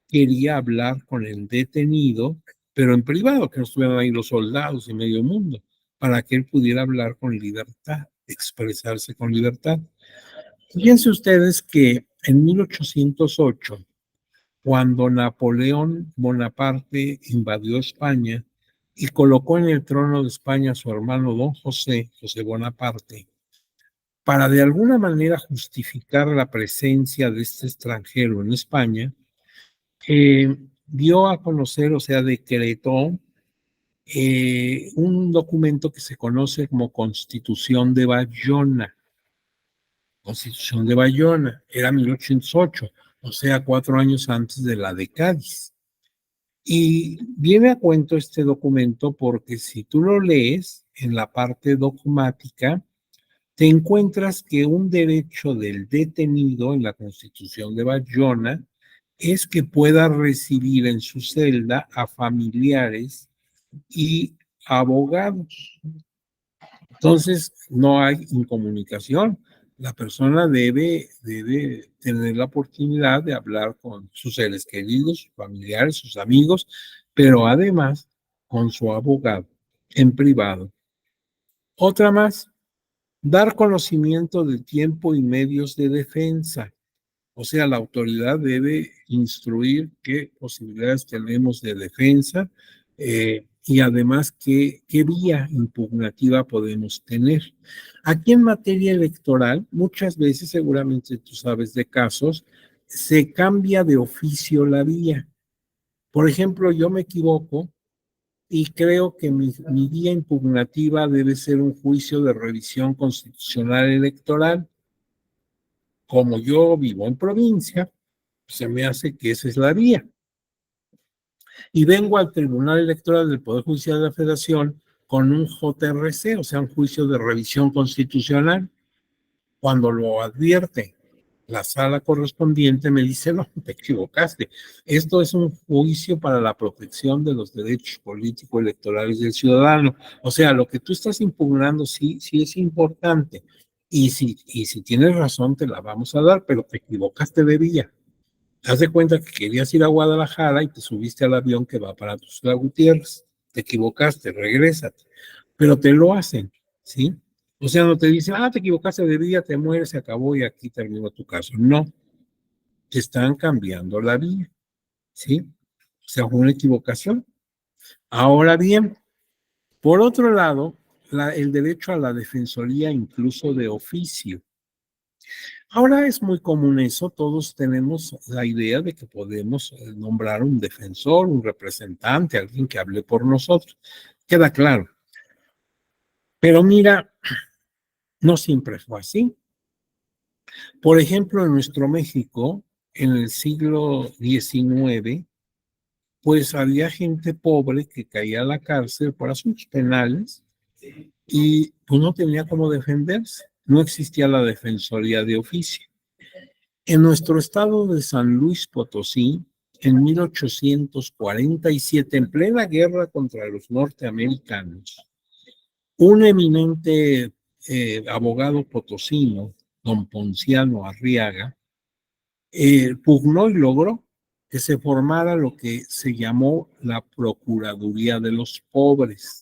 Speaker 2: quería hablar con el detenido, pero en privado, que no estuvieran ahí los soldados y medio mundo, para que él pudiera hablar con libertad, expresarse con libertad. Fíjense ustedes que en 1808, cuando Napoleón Bonaparte invadió España y colocó en el trono de España a su hermano don José Bonaparte, para de alguna manera justificar la presencia de este extranjero en España, dio a conocer, o sea, decretó un documento que se conoce como Constitución de Bayona. Constitución de Bayona, era 1808, o sea, 4 años antes de la de Cádiz. Y viene a cuento este documento porque si tú lo lees en la parte dogmática, te encuentras que un derecho del detenido en la Constitución de Bayona es que pueda recibir en su celda a familiares y abogados. Entonces, no hay incomunicación. La persona debe tener la oportunidad de hablar con sus seres queridos, sus familiares, sus amigos, pero además con su abogado en privado. Otra más, dar conocimiento de tiempo y medios de defensa. O sea, la autoridad debe instruir qué posibilidades tenemos de defensa y además qué vía impugnativa podemos tener. Aquí en materia electoral, muchas veces, seguramente tú sabes de casos, se cambia de oficio la vía. Por ejemplo, yo me equivoco y creo que mi vía impugnativa debe ser un juicio de revisión constitucional electoral. Como yo vivo en provincia, se me hace que esa es la vía. Y vengo al Tribunal Electoral del Poder Judicial de la Federación con un JRC, o sea, un juicio de revisión constitucional. Cuando lo advierte la sala correspondiente, me dice, no, te equivocaste. Esto es un juicio para la protección de los derechos políticos electorales del ciudadano. O sea, lo que tú estás impugnando sí es importante. Y si tienes razón, te la vamos a dar, pero te equivocaste de vía. Haz de cuenta que querías ir a Guadalajara y te subiste al avión que va para Tuxtla Gutiérrez. Te equivocaste, regrésate. Pero te lo hacen, ¿sí? O sea, no te dicen, te equivocaste de vía, te mueres, se acabó y aquí terminó tu caso. No, te están cambiando la vía, ¿sí? O sea, fue una equivocación. Ahora bien, por otro lado, el derecho a la defensoría incluso de oficio. Ahora es muy común eso, todos tenemos la idea de que podemos nombrar un defensor, un representante, alguien que hable por nosotros. Queda claro. Pero mira, no siempre fue así. Por ejemplo, en nuestro México, en el siglo XIX, pues había gente pobre que caía a la cárcel por asuntos penales y pues no tenía cómo defenderse. No existía la defensoría de oficio. En nuestro estado de San Luis Potosí, en 1847, en plena guerra contra los norteamericanos, un eminente abogado potosino, don Ponciano Arriaga, pugnó y logró que se formara lo que se llamó la Procuraduría de los Pobres.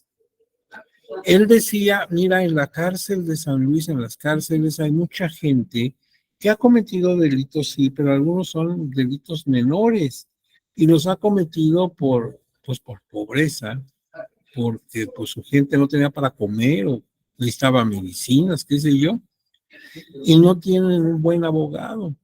Speaker 2: Él decía, mira, en la cárcel de San Luis, en las cárceles hay mucha gente que ha cometido delitos, sí, pero algunos son delitos menores y los ha cometido pues, por pobreza, porque pues su gente no tenía para comer o necesitaba medicinas, qué sé yo, y no tienen un buen abogado.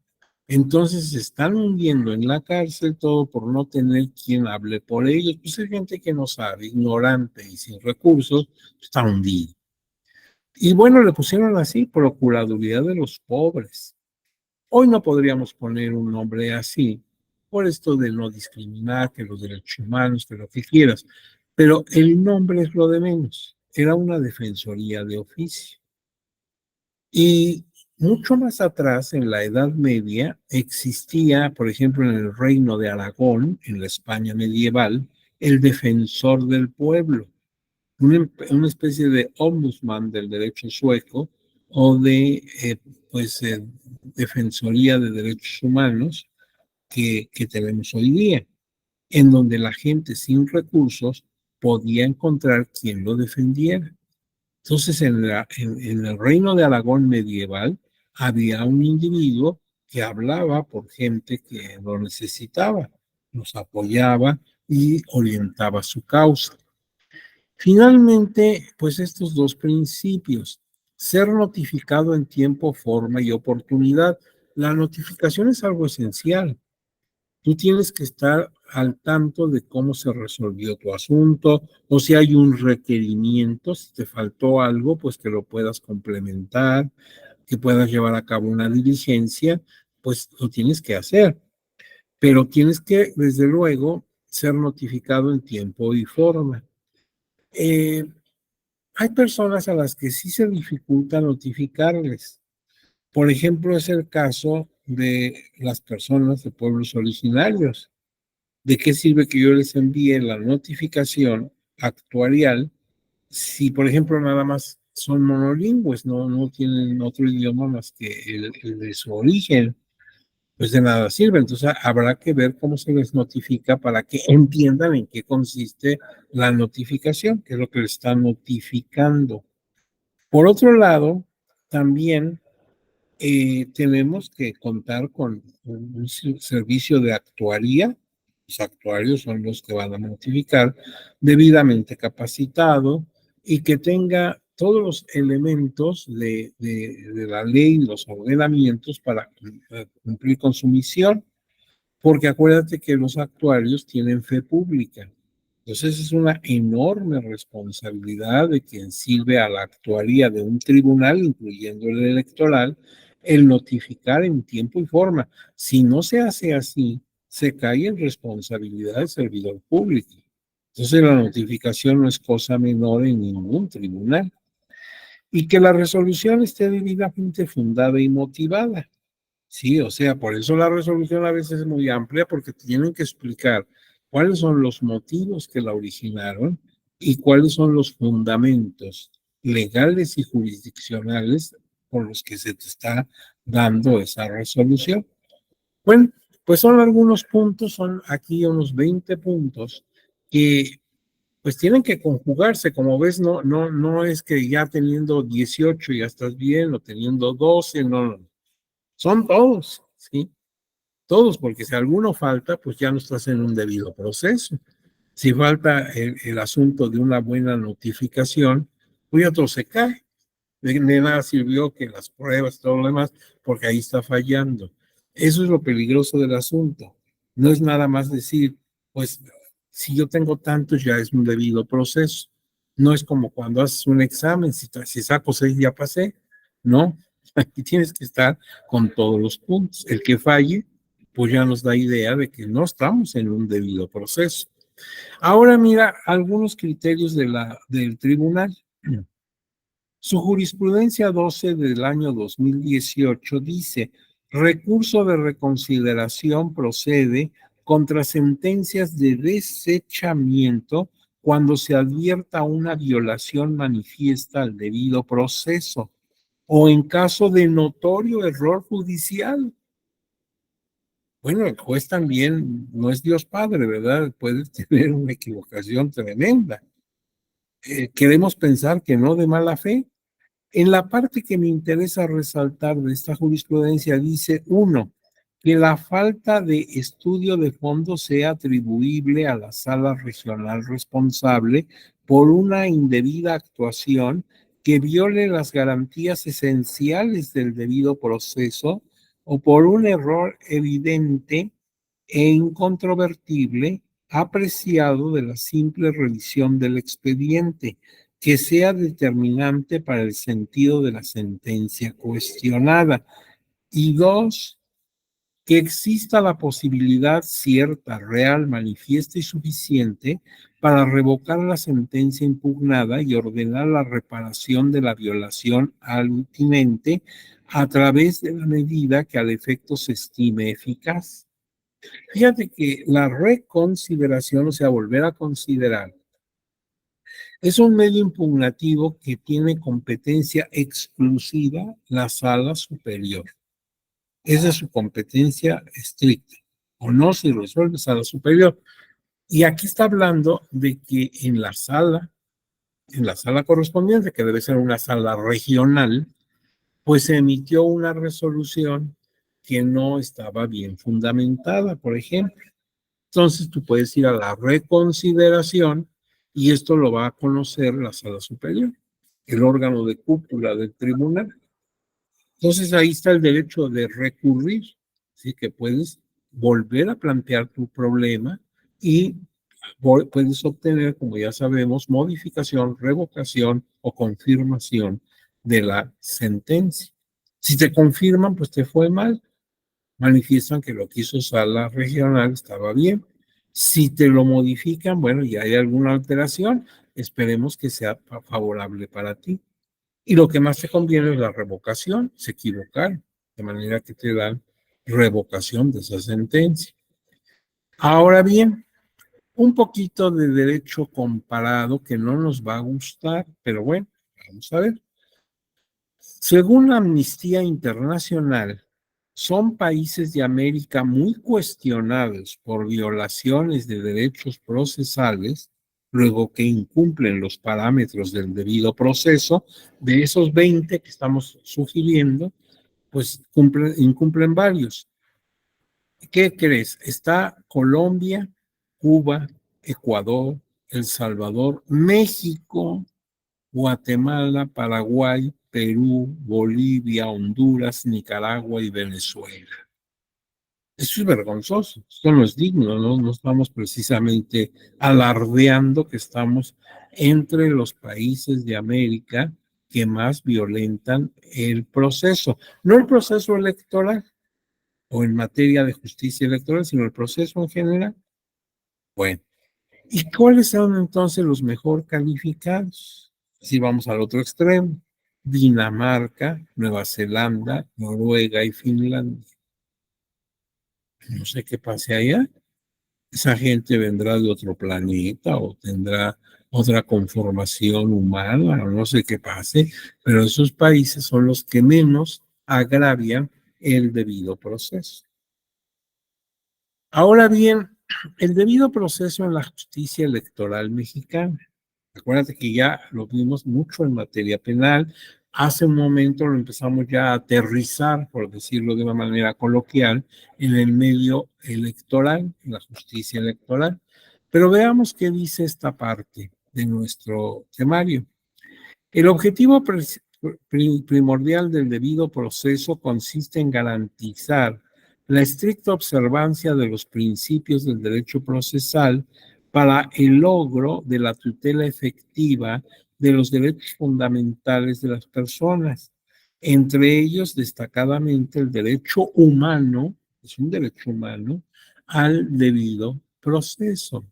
Speaker 2: Entonces se están hundiendo en la cárcel todo por no tener quien hable por ellos. Pues hay gente que no sabe, ignorante y sin recursos, está hundido. Y bueno, le pusieron así, Procuraduría de los Pobres. Hoy no podríamos poner un nombre así, por esto de no discriminar, que los derechos humanos, que lo que quieras, pero el nombre es lo de menos. Era una defensoría de oficio. Y mucho más atrás, en la Edad Media, existía, por ejemplo, en el Reino de Aragón, en la España medieval, el defensor del pueblo, una especie de ombudsman del derecho sueco o de, defensoría de derechos humanos que tenemos hoy día, en donde la gente sin recursos podía encontrar quien lo defendiera. Entonces, en el reino de Aragón medieval había un individuo que hablaba por gente que lo necesitaba, los apoyaba y orientaba su causa. Finalmente, pues estos dos principios, ser notificado en tiempo, forma y oportunidad. La notificación es algo esencial. Tú tienes que estar al tanto de cómo se resolvió tu asunto o si hay un requerimiento, si te faltó algo, pues que lo puedas complementar, que puedas llevar a cabo una diligencia, pues lo tienes que hacer. Pero tienes que, desde luego, ser notificado en tiempo y forma. Eh, Hay personas a las que sí se dificulta notificarles. Por ejemplo, es el caso de las personas de pueblos originarios. ¿De qué sirve que yo les envíe la notificación actuarial si, por ejemplo, nada más son monolingües, no tienen otro idioma más que el de su origen? Pues de nada sirve. Entonces habrá que ver cómo se les notifica para que entiendan en qué consiste la notificación, qué es lo que les está notificando. Por otro lado, también tenemos que contar con un servicio de actuaría. Los actuarios son los que van a notificar, debidamente capacitado y que tenga todos los elementos de la ley, los ordenamientos para cumplir con su misión, porque acuérdate que los actuarios tienen fe pública. Entonces es una enorme responsabilidad de quien sirve a la actuaría de un tribunal, incluyendo el electoral, el notificar en tiempo y forma. Si no se hace así, se cae en responsabilidad del servidor público. Entonces la notificación no es cosa menor en ningún tribunal. Y que la resolución esté debidamente fundada y motivada. Sí, o sea, por eso la resolución a veces es muy amplia, porque tienen que explicar cuáles son los motivos que la originaron y cuáles son los fundamentos legales y jurisdiccionales por los que se te está dando esa resolución. Bueno, pues son algunos puntos, son aquí unos 20 puntos que pues tienen que conjugarse. Como ves, no es que ya teniendo 18 ya estás bien, o teniendo 12, no. Son todos, ¿sí? Todos, porque si alguno falta, pues ya no estás en un debido proceso. Si falta el asunto de una buena notificación, pues ya todo se cae. De nada sirvió que las pruebas, todo lo demás, porque ahí está fallando. Eso es lo peligroso del asunto. No es nada más decir, pues, si yo tengo tantos, ya es un debido proceso. No es como cuando haces un examen, si saco 6 ya pasé. No, aquí tienes que estar con todos los puntos. El que falle, pues ya nos da idea de que no estamos en un debido proceso. Ahora mira algunos criterios del tribunal. Su jurisprudencia 12 del año 2018 dice: recurso de reconsideración procede contra sentencias de desechamiento cuando se advierta una violación manifiesta al debido proceso o en caso de notorio error judicial. Bueno, el juez también no es Dios Padre, ¿verdad? Puede tener una equivocación tremenda. Queremos pensar que no de mala fe. En la parte que me interesa resaltar de esta jurisprudencia dice, uno, que la falta de estudio de fondo sea atribuible a la sala regional responsable por una indebida actuación que viole las garantías esenciales del debido proceso o por un error evidente e incontrovertible apreciado de la simple revisión del expediente, que sea determinante para el sentido de la sentencia cuestionada. Y dos, que exista la posibilidad cierta, real, manifiesta y suficiente para revocar la sentencia impugnada y ordenar la reparación de la violación al utinente a través de la medida que al efecto se estime eficaz. Fíjate que la reconsideración, o sea, volver a considerar, es un medio impugnativo que tiene competencia exclusiva la sala superior. Esa es su competencia estricta. O no, si resuelve sala superior. Y aquí está hablando de que en la sala correspondiente, que debe ser una sala regional, pues se emitió una resolución que no estaba bien fundamentada, por ejemplo. Entonces tú puedes ir a la reconsideración y esto lo va a conocer la sala superior, el órgano de cúpula del tribunal. Entonces ahí está el derecho de recurrir, ¿sí? Que puedes volver a plantear tu problema y puedes obtener, como ya sabemos, modificación, revocación o confirmación de la sentencia. Si te confirman, pues te fue mal. Manifiestan que lo que hizo sala regional estaba bien. Si te lo modifican, bueno, y hay alguna alteración, esperemos que sea favorable para ti. Y lo que más te conviene es la revocación, se equivocaron, de manera que te dan revocación de esa sentencia. Ahora bien, un poquito de derecho comparado que no nos va a gustar, pero bueno, vamos a ver. Según Amnistía Internacional, son países de América muy cuestionados por violaciones de derechos procesales, luego que incumplen los parámetros del debido proceso. De esos 20 que estamos sugiriendo, pues incumplen varios. ¿Qué crees? Está Colombia, Cuba, Ecuador, El Salvador, México, Guatemala, Paraguay, Perú, Bolivia, Honduras, Nicaragua y Venezuela. Eso es vergonzoso, esto no es digno, ¿no? No estamos precisamente alardeando que estamos entre los países de América que más violentan el proceso, no el proceso electoral o en materia de justicia electoral, sino el proceso en general. Bueno, ¿y cuáles son entonces los mejor calificados? Si vamos al otro extremo, Dinamarca, Nueva Zelanda, Noruega y Finlandia. No sé qué pase allá. Esa gente vendrá de otro planeta o tendrá otra conformación humana, o no sé qué pase, pero esos países son los que menos agravian el debido proceso. Ahora bien, el debido proceso en la justicia electoral mexicana. Acuérdate que ya lo vimos mucho en materia penal. Hace un momento lo empezamos ya a aterrizar, por decirlo de una manera coloquial, en el medio electoral, en la justicia electoral. Pero veamos qué dice esta parte de nuestro temario. El objetivo primordial del debido proceso consiste en garantizar la estricta observancia de los principios del derecho procesal para el logro de la tutela efectiva de los derechos fundamentales de las personas, entre ellos destacadamente el derecho humano, es un derecho humano, al debido proceso.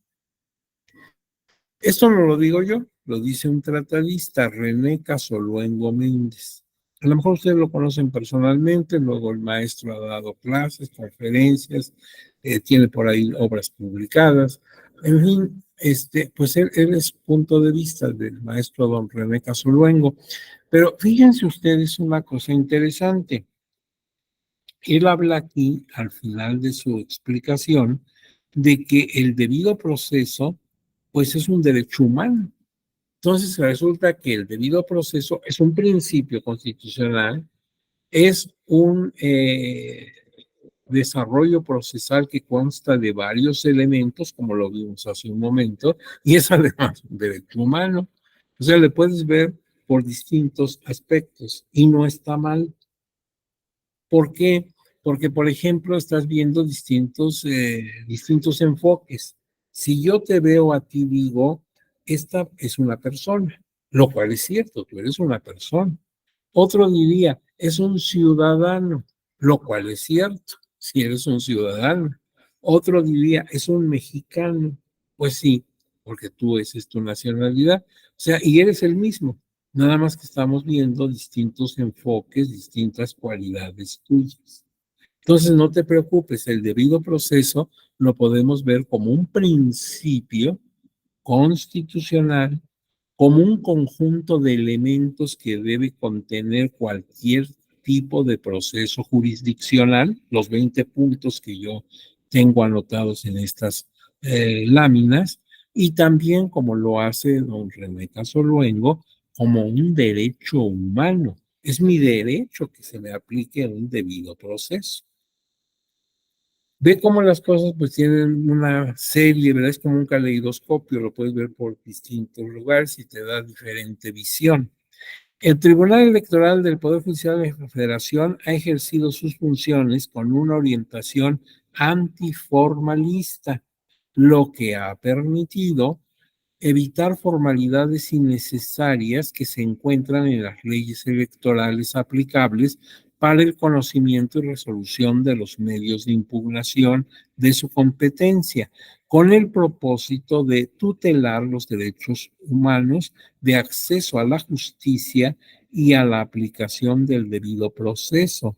Speaker 2: Esto no lo digo yo, lo dice un tratadista, René Casoluengo Méndez. A lo mejor ustedes lo conocen personalmente, luego el maestro ha dado clases, conferencias, tiene por ahí obras publicadas. En fin, pues él es punto de vista del maestro don René Casoluengo. Pero fíjense ustedes una cosa interesante. Él habla aquí, al final de su explicación, de que el debido proceso pues es un derecho humano. Entonces resulta que el debido proceso es un principio constitucional, es un desarrollo procesal que consta de varios elementos, como lo vimos hace un momento, y es además un derecho humano. O sea, le puedes ver por distintos aspectos y no está mal. ¿Por qué? Porque, por ejemplo, estás viendo distintos enfoques. Si yo te veo a ti, digo, esta es una persona, lo cual es cierto, tú eres una persona. Otro diría, es un ciudadano, lo cual es cierto, si eres un ciudadano. Otro diría, es un mexicano, pues sí, porque tú esa es tu nacionalidad. O sea, y eres el mismo. Nada más que estamos viendo distintos enfoques, distintas cualidades tuyas. Entonces, no te preocupes, el debido proceso lo podemos ver como un principio constitucional, como un conjunto de elementos que debe contener cualquier tipo de proceso jurisdiccional, los 20 puntos que yo tengo anotados en estas láminas, y también como lo hace don René Casoluengo, como un derecho humano. Es mi derecho que se me aplique un debido proceso. Ve cómo las cosas pues tienen una serie, ¿verdad? Es como un caleidoscopio, lo puedes ver por distintos lugares y te da diferente visión. El Tribunal Electoral del Poder Judicial de la Federación ha ejercido sus funciones con una orientación antiformalista, lo que ha permitido evitar formalidades innecesarias que se encuentran en las leyes electorales aplicables para el conocimiento y resolución de los medios de impugnación de su competencia, con el propósito de tutelar los derechos humanos de acceso a la justicia y a la aplicación del debido proceso,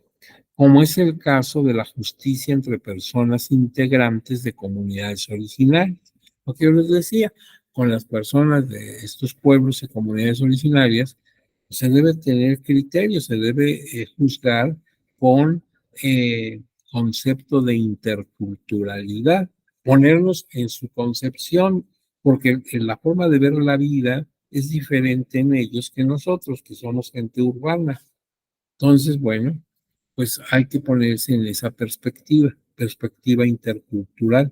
Speaker 2: como es el caso de la justicia entre personas integrantes de comunidades originarias. Lo que yo les decía, con las personas de estos pueblos y comunidades originarias, se debe tener criterios, se debe juzgar con concepto de interculturalidad, ponernos en su concepción, porque la forma de ver la vida es diferente en ellos que nosotros, que somos gente urbana. Entonces, bueno, pues hay que ponerse en esa perspectiva intercultural.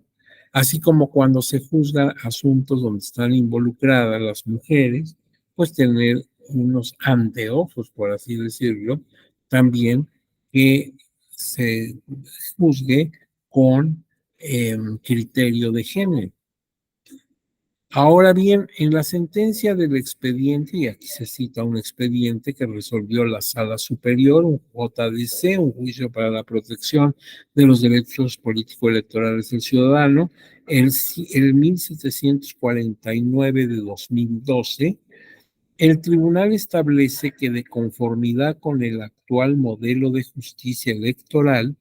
Speaker 2: Así como cuando se juzgan asuntos donde están involucradas las mujeres, pues tener unos anteojos, por así decirlo, también que se juzgue con criterio de género. Ahora bien, en la sentencia del expediente, y aquí se cita un expediente que resolvió la Sala Superior, un JDC, un juicio para la protección de los derechos político-electorales del ciudadano, el 1749 de 2012, el tribunal establece que de conformidad con el actual modelo de justicia electoral,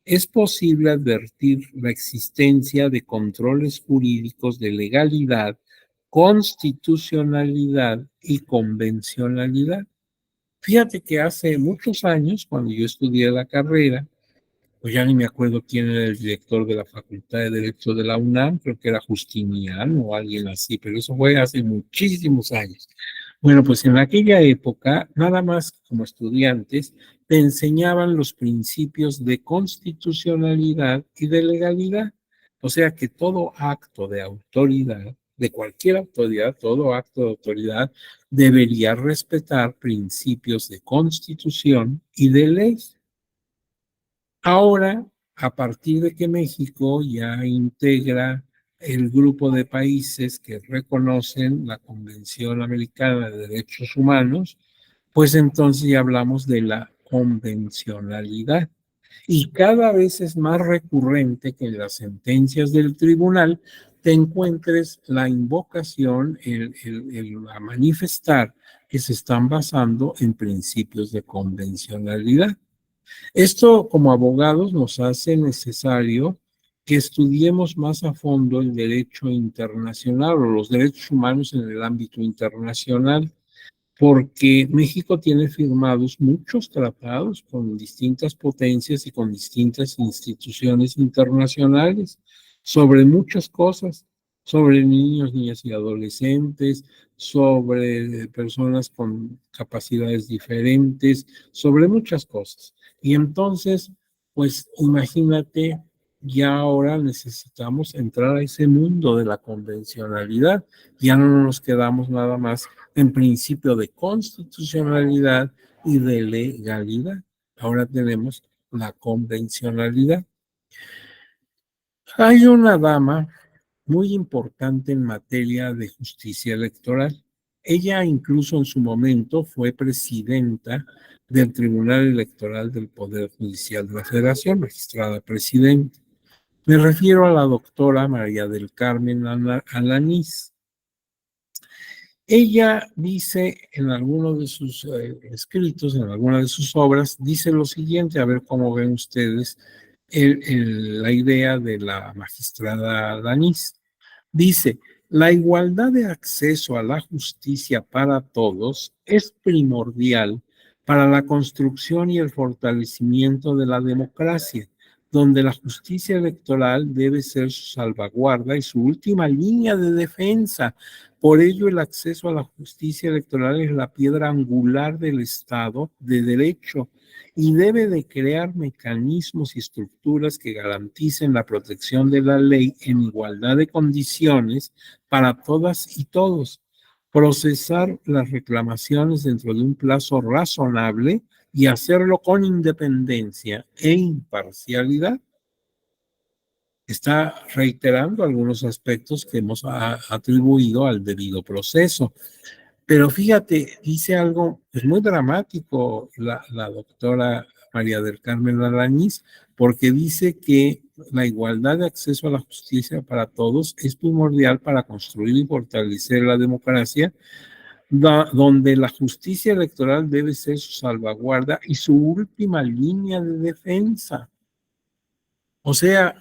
Speaker 2: es posible advertir la existencia de controles jurídicos de legalidad, constitucionalidad y convencionalidad. Fíjate que hace muchos años, cuando yo estudié la carrera, pues ya ni me acuerdo quién era el director de la Facultad de Derecho de la UNAM, creo que era Justiniano o alguien así, pero eso fue hace muchísimos años. Bueno, pues en aquella época, nada más como estudiantes, te enseñaban los principios de constitucionalidad y de legalidad. O sea que todo acto de autoridad, de cualquier autoridad, todo acto de autoridad debería respetar principios de constitución y de ley. Ahora, a partir de que México ya integra el grupo de países que reconocen la Convención Americana de Derechos Humanos, pues entonces ya hablamos de la convencionalidad. Y cada vez es más recurrente que en las sentencias del tribunal te encuentres la invocación, a manifestar que se están basando en principios de convencionalidad. Esto, como abogados, nos hace necesario que estudiemos más a fondo el derecho internacional o los derechos humanos en el ámbito internacional, porque México tiene firmados muchos tratados con distintas potencias y con distintas instituciones internacionales sobre muchas cosas, sobre niños, niñas y adolescentes, sobre personas con capacidades diferentes, sobre muchas cosas. Y entonces, pues imagínate, ya ahora necesitamos entrar a ese mundo de la convencionalidad. Ya no nos quedamos nada más en principio de constitucionalidad y de legalidad. Ahora tenemos la convencionalidad. Hay una dama muy importante en materia de justicia electoral. Ella incluso en su momento fue presidenta del Tribunal Electoral del Poder Judicial de la Federación, magistrada presidenta. Me refiero a la doctora María del Carmen Alanís. Ella dice en algunos de sus escritos, en algunas de sus obras, dice lo siguiente, a ver cómo ven ustedes la idea de la magistrada Alanís. Dice, la igualdad de acceso a la justicia para todos es primordial para la construcción y el fortalecimiento de la democracia, donde la justicia electoral debe ser su salvaguarda y su última línea de defensa. Por ello, el acceso a la justicia electoral es la piedra angular del Estado de Derecho y debe de crear mecanismos y estructuras que garanticen la protección de la ley en igualdad de condiciones para todas y todos, procesar las reclamaciones dentro de un plazo razonable y hacerlo con independencia e imparcialidad. está reiterando algunos aspectos que hemos atribuido al debido proceso. Pero fíjate, dice algo pues, muy dramático la doctora María del Carmen Alaniz, porque dice que la igualdad de acceso a la justicia para todos es primordial para construir y fortalecer la democracia, donde la justicia electoral debe ser su salvaguarda y su última línea de defensa. O sea,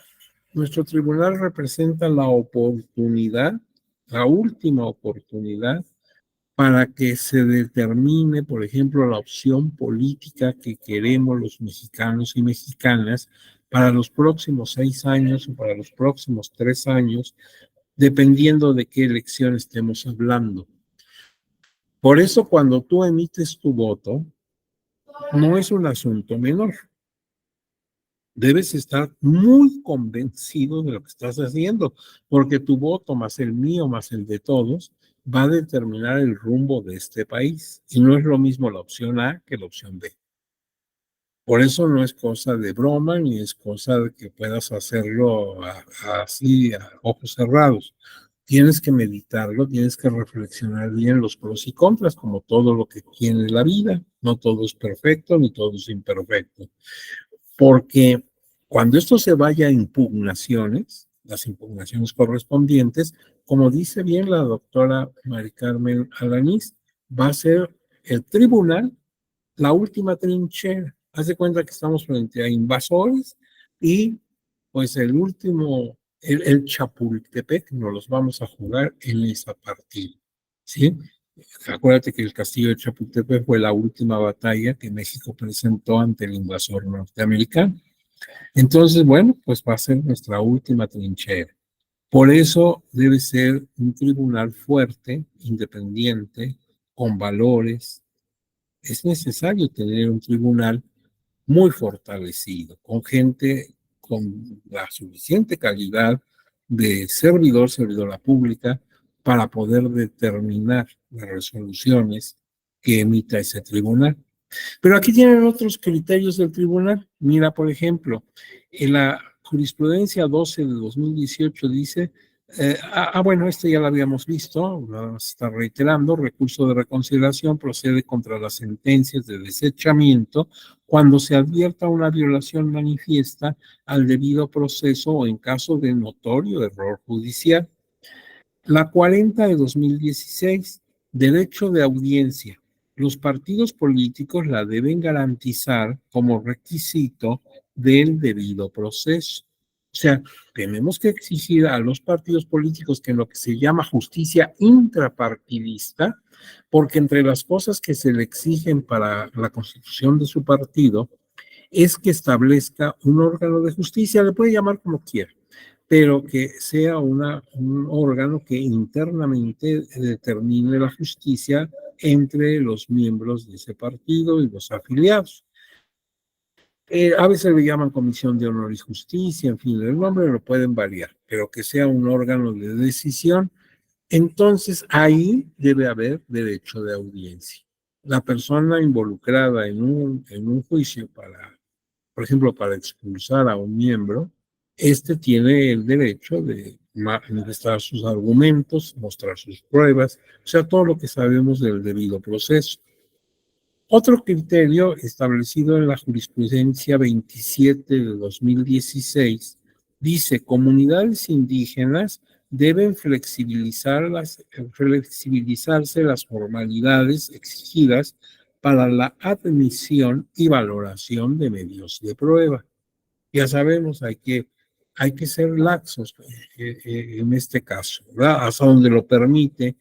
Speaker 2: nuestro tribunal representa la oportunidad, la última oportunidad para que se determine, por ejemplo, la opción política que queremos los mexicanos y mexicanas para los próximos 6 años o para los próximos 3 años, dependiendo de qué elección estemos hablando. Por eso, cuando tú emites tu voto, no es un asunto menor. Debes estar muy convencido de lo que estás haciendo, porque tu voto más el mío más el de todos va a determinar el rumbo de este país. Y no es lo mismo la opción A que la opción B. Por eso no es cosa de broma ni es cosa de que puedas hacerlo así a ojos cerrados. Tienes que meditarlo, tienes que reflexionar bien los pros y contras, como todo lo que tiene la vida. No todo es perfecto ni todo es imperfecto. Porque cuando esto se vaya a impugnaciones, las impugnaciones correspondientes, como dice bien la doctora Mari Carmen Alaniz, va a ser el tribunal la última trinchera. Haz de cuenta que estamos frente a invasores y pues el último, el Chapultepec, nos los vamos a jugar en esa partida, ¿sí? Acuérdate que el castillo de Chapultepec fue la última batalla que México presentó ante el invasor norteamericano. Entonces, bueno, pues va a ser nuestra última trinchera. Por eso debe ser un tribunal fuerte, independiente, con valores. Es necesario tener un tribunal muy fortalecido, con gente con la suficiente calidad de servidora pública para poder determinar las resoluciones que emita ese tribunal. Pero aquí tienen otros criterios del tribunal. Mira, por ejemplo, en la jurisprudencia 12 de 2018 dice, bueno, este ya lo habíamos visto, nada más está reiterando, recurso de reconsideración procede contra las sentencias de desechamiento cuando se advierta una violación manifiesta al debido proceso o en caso de notorio error judicial. La 40 de 2016, derecho de audiencia. Los partidos políticos la deben garantizar como requisito del debido proceso. O sea, tenemos que exigir a los partidos políticos que en lo que se llama justicia intrapartidista, porque entre las cosas que se le exigen para la constitución de su partido es que establezca un órgano de justicia, le puede llamar como quiera, pero que sea un órgano que internamente determine la justicia entre los miembros de ese partido y los afiliados. A veces le llaman Comisión de Honor y Justicia, en fin, el nombre lo pueden variar, pero que sea un órgano de decisión. Entonces ahí debe haber derecho de audiencia. La persona involucrada en un juicio para, por ejemplo, para expulsar a un miembro, este tiene el derecho de manifestar sus argumentos, mostrar sus pruebas, o sea, todo lo que sabemos del debido proceso. Otro criterio establecido en la jurisprudencia 27 de 2016 dice, comunidades indígenas deben flexibilizarse las formalidades exigidas para la admisión y valoración de medios de prueba. Ya sabemos, hay que ser laxos en este caso, ¿verdad? Hasta donde lo permite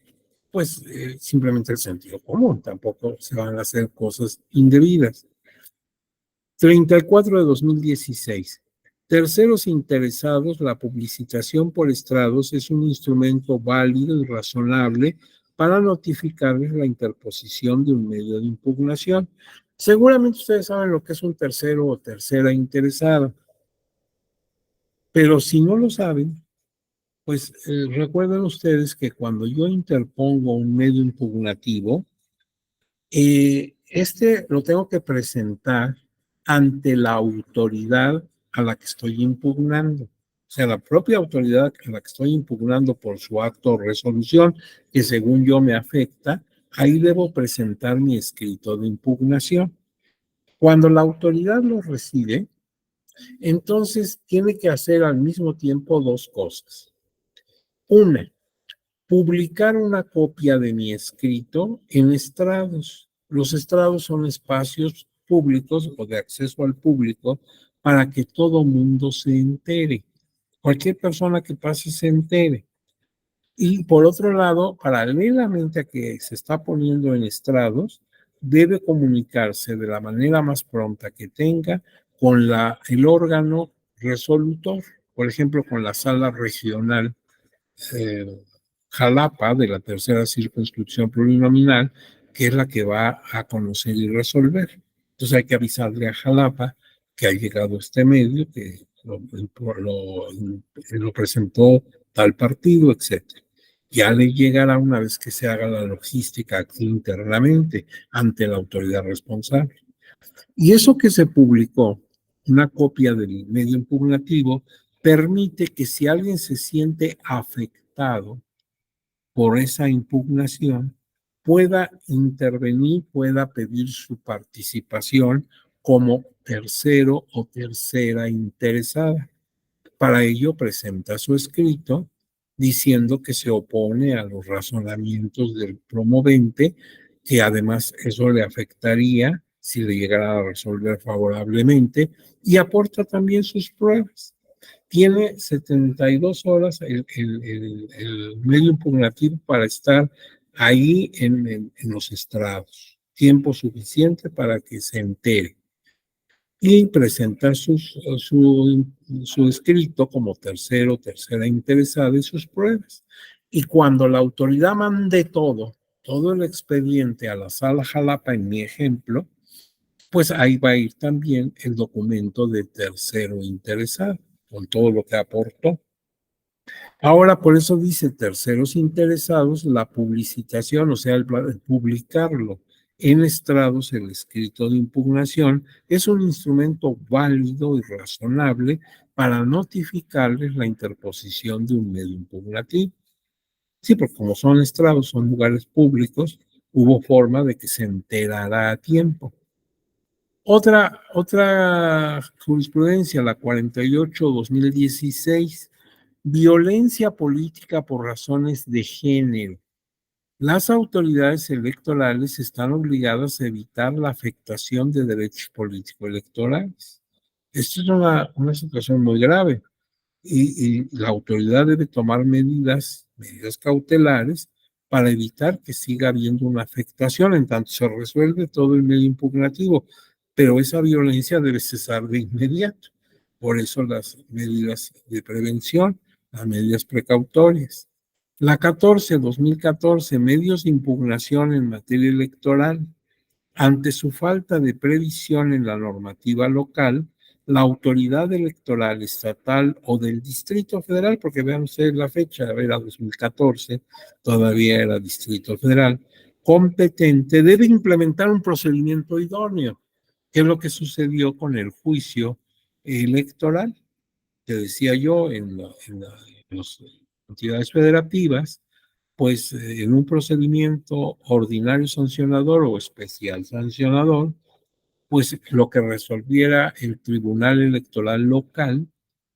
Speaker 2: pues simplemente el sentido común, tampoco se van a hacer cosas indebidas. 34 de 2016. Terceros interesados, la publicitación por estrados es un instrumento válido y razonable para notificarles la interposición de un medio de impugnación. Seguramente ustedes saben lo que es un tercero o tercera interesada, pero si no lo saben, pues recuerden ustedes que cuando yo interpongo un medio impugnativo, este lo tengo que presentar ante la autoridad a la que estoy impugnando. O sea, la propia autoridad a la que estoy impugnando por su acto o resolución, que según yo me afecta, ahí debo presentar mi escrito de impugnación. Cuando la autoridad lo recibe, entonces tiene que hacer al mismo tiempo dos cosas. Una, publicar una copia de mi escrito en estrados. Los estrados son espacios públicos o de acceso al público para que todo mundo se entere. Cualquier persona que pase se entere. Y por otro lado, paralelamente a que se está poniendo en estrados, debe comunicarse de la manera más pronta que tenga con el órgano resolutor, por ejemplo, con la sala regional eh, Jalapa de la tercera circunscripción plurinominal, que es la que va a conocer y resolver. Entonces hay que avisarle a Jalapa que ha llegado este medio, que lo presentó tal partido, etcétera. Ya le llegará una vez que se haga la logística aquí internamente ante la autoridad responsable. Y eso que se publicó, una copia del medio impugnativo, permite que si alguien se siente afectado por esa impugnación, pueda intervenir, pueda pedir su participación como tercero o tercera interesada. Para ello presenta su escrito diciendo que se opone a los razonamientos del promovente, que además eso le afectaría si le llegara a resolver favorablemente, y aporta también sus pruebas. Tiene 72 horas el medio impugnativo para estar ahí en los estrados, tiempo suficiente para que se entere y presentar su escrito como tercera interesada y sus pruebas. Y cuando la autoridad mande todo el expediente a la sala Jalapa, en mi ejemplo, pues ahí va a ir también el documento de tercero interesado, con todo lo que aportó. Ahora, por eso dice terceros interesados, la publicitación, o sea, el publicarlo en estrados, el escrito de impugnación, es un instrumento válido y razonable para notificarles la interposición de un medio impugnativo. Sí, porque como son estrados, son lugares públicos, hubo forma de que se enterara a tiempo. Otra jurisprudencia, la 48-2016, violencia política por razones de género. Las autoridades electorales están obligadas a evitar la afectación de derechos político-electorales. Esto es una situación muy grave y la autoridad debe tomar medidas cautelares para evitar que siga habiendo una afectación en tanto se resuelve todo el medio impugnativo, pero esa violencia debe cesar de inmediato. Por eso las medidas de prevención, las medidas precautorias. La 2014, medios de impugnación en materia electoral. Ante su falta de previsión en la normativa local, la autoridad electoral estatal o del Distrito Federal, porque vean ustedes la fecha, era 2014, todavía era Distrito Federal, competente, debe implementar un procedimiento idóneo, que es lo que sucedió con el juicio electoral, que decía yo en las entidades federativas, pues en un procedimiento ordinario sancionador o especial sancionador, pues lo que resolviera el Tribunal Electoral local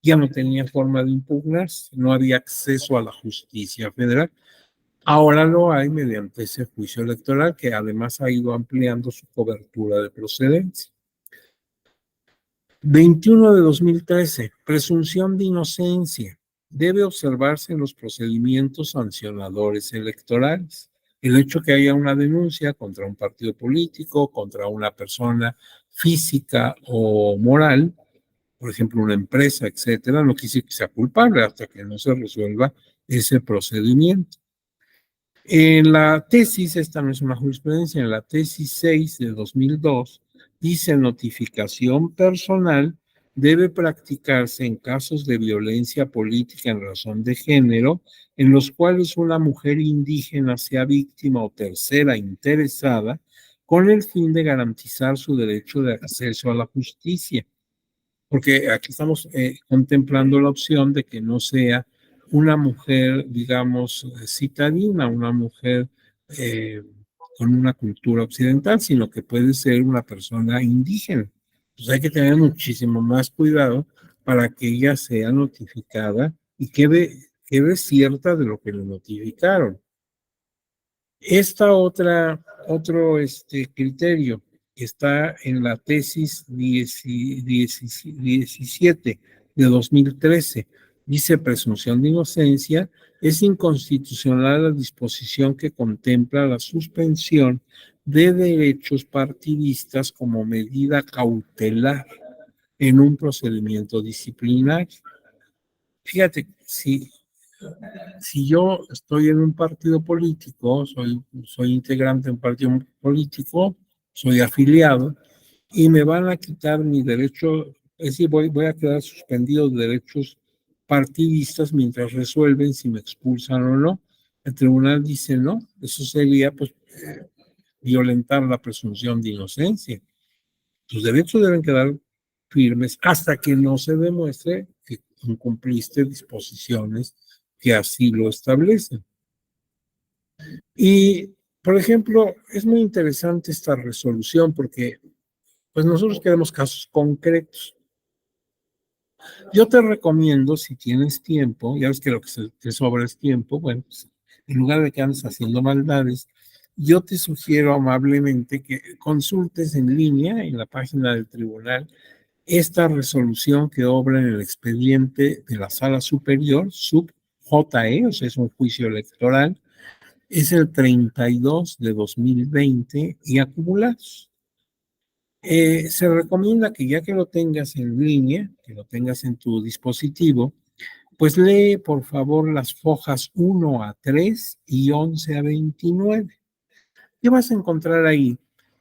Speaker 2: ya no tenía forma de impugnarse, no había acceso a la justicia federal. Ahora lo hay mediante ese juicio electoral que además ha ido ampliando su cobertura de procedencia. 21/2013, presunción de inocencia. Debe observarse en los procedimientos sancionadores electorales. El hecho que haya una denuncia contra un partido político, contra una persona física o moral, por ejemplo, una empresa, etcétera, no quiere decir que sea culpable hasta que no se resuelva ese procedimiento. En la tesis, esta no es una jurisprudencia, en la tesis 6 de 2002, dice notificación personal debe practicarse en casos de violencia política en razón de género, en los cuales una mujer indígena sea víctima o tercera interesada, con el fin de garantizar su derecho de acceso a la justicia. porque aquí estamos contemplando la opción de que no sea una mujer, digamos, citadina, una mujer eh, con una cultura occidental, sino que puede ser una persona indígena. Pues hay que tener muchísimo más cuidado para que ella sea notificada y quede cierta de lo que le notificaron. Otro criterio que está en la tesis 17 de 2013, dice presunción de inocencia, es inconstitucional la disposición que contempla la suspensión de derechos partidistas como medida cautelar en un procedimiento disciplinario. Fíjate, si yo estoy en un partido político, soy integrante de un partido político, soy afiliado, y me van a quitar mi derecho, es decir, voy a quedar suspendido de derechos partidistas mientras resuelven si me expulsan o no. El tribunal dice no, eso sería pues violentar la presunción de inocencia. Tus derechos deben quedar firmes hasta que no se demuestre que incumpliste disposiciones que así lo establecen. Y, por ejemplo, es muy interesante esta resolución porque pues nosotros queremos casos concretos. Yo te recomiendo, si tienes tiempo, ya ves que lo que te sobra es tiempo, bueno, pues, en lugar de que andes haciendo maldades, yo te sugiero amablemente que consultes en línea en la página del tribunal esta resolución que obra en el expediente de la Sala Superior, sub JE, o sea, es un juicio electoral, es el 32 de 2020 y acumulados. Se recomienda que ya que lo tengas en línea, que lo tengas en tu dispositivo, pues lee por favor las fojas 1 a 3 y 11 a 29. ¿Qué vas a encontrar ahí?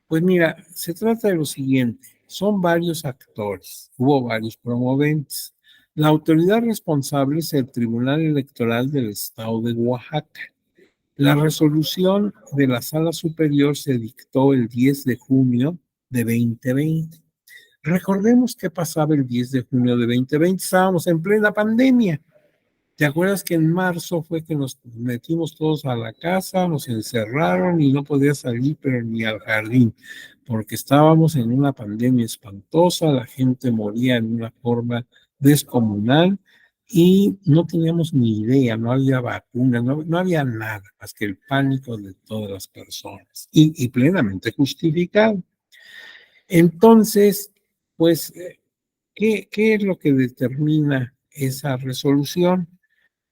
Speaker 2: Pues mira, se trata de lo siguiente, son varios actores, hubo varios promoventes. La autoridad responsable es el Tribunal Electoral del Estado de Oaxaca. La resolución de la Sala Superior se dictó el 10 de junio de 2020. Recordemos qué pasaba el 10 de junio de 2020, estábamos en plena pandemia. ¿Te acuerdas que en marzo fue que nos metimos todos a la casa, nos encerraron y no podía salir, pero ni al jardín, porque estábamos en una pandemia espantosa, la gente moría en una forma descomunal y no teníamos ni idea, no había vacuna, no había nada más que el pánico de todas las personas y plenamente justificado. Entonces, pues, ¿qué es lo que determina esa resolución?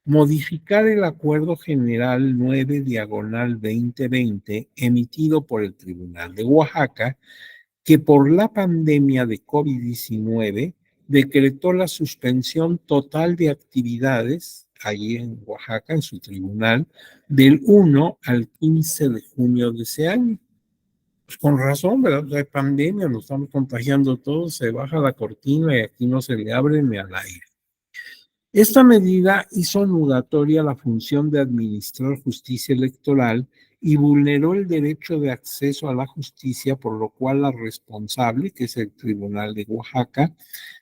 Speaker 2: Modificar el Acuerdo General 9 Diagonal 2020 emitido por el Tribunal de Oaxaca, que por la pandemia de COVID-19 decretó la suspensión total de actividades allí en Oaxaca, en su tribunal, del 1 al 15 de junio de ese año. Pues con razón, ¿verdad? Hay pandemia, nos estamos contagiando todos, se baja la cortina y aquí no se le abre ni al aire. Esta medida hizo nugatoria la función de administrar justicia electoral y vulneró el derecho de acceso a la justicia, por lo cual la responsable, que es el Tribunal de Oaxaca,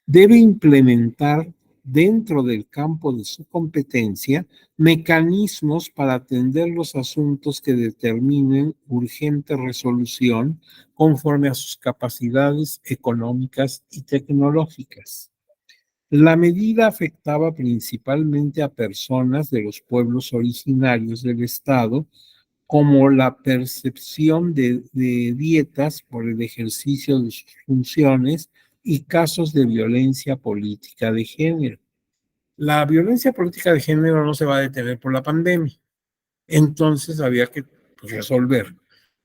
Speaker 2: debe implementar dentro del campo de su competencia mecanismos para atender los asuntos que determinen urgente resolución conforme a sus capacidades económicas y tecnológicas. La medida afectaba principalmente a personas de los pueblos originarios del Estado, como la percepción de dietas por el ejercicio de sus funciones y casos de violencia política de género. La violencia política de género no se va a detener por la pandemia, entonces había que pues, resolver.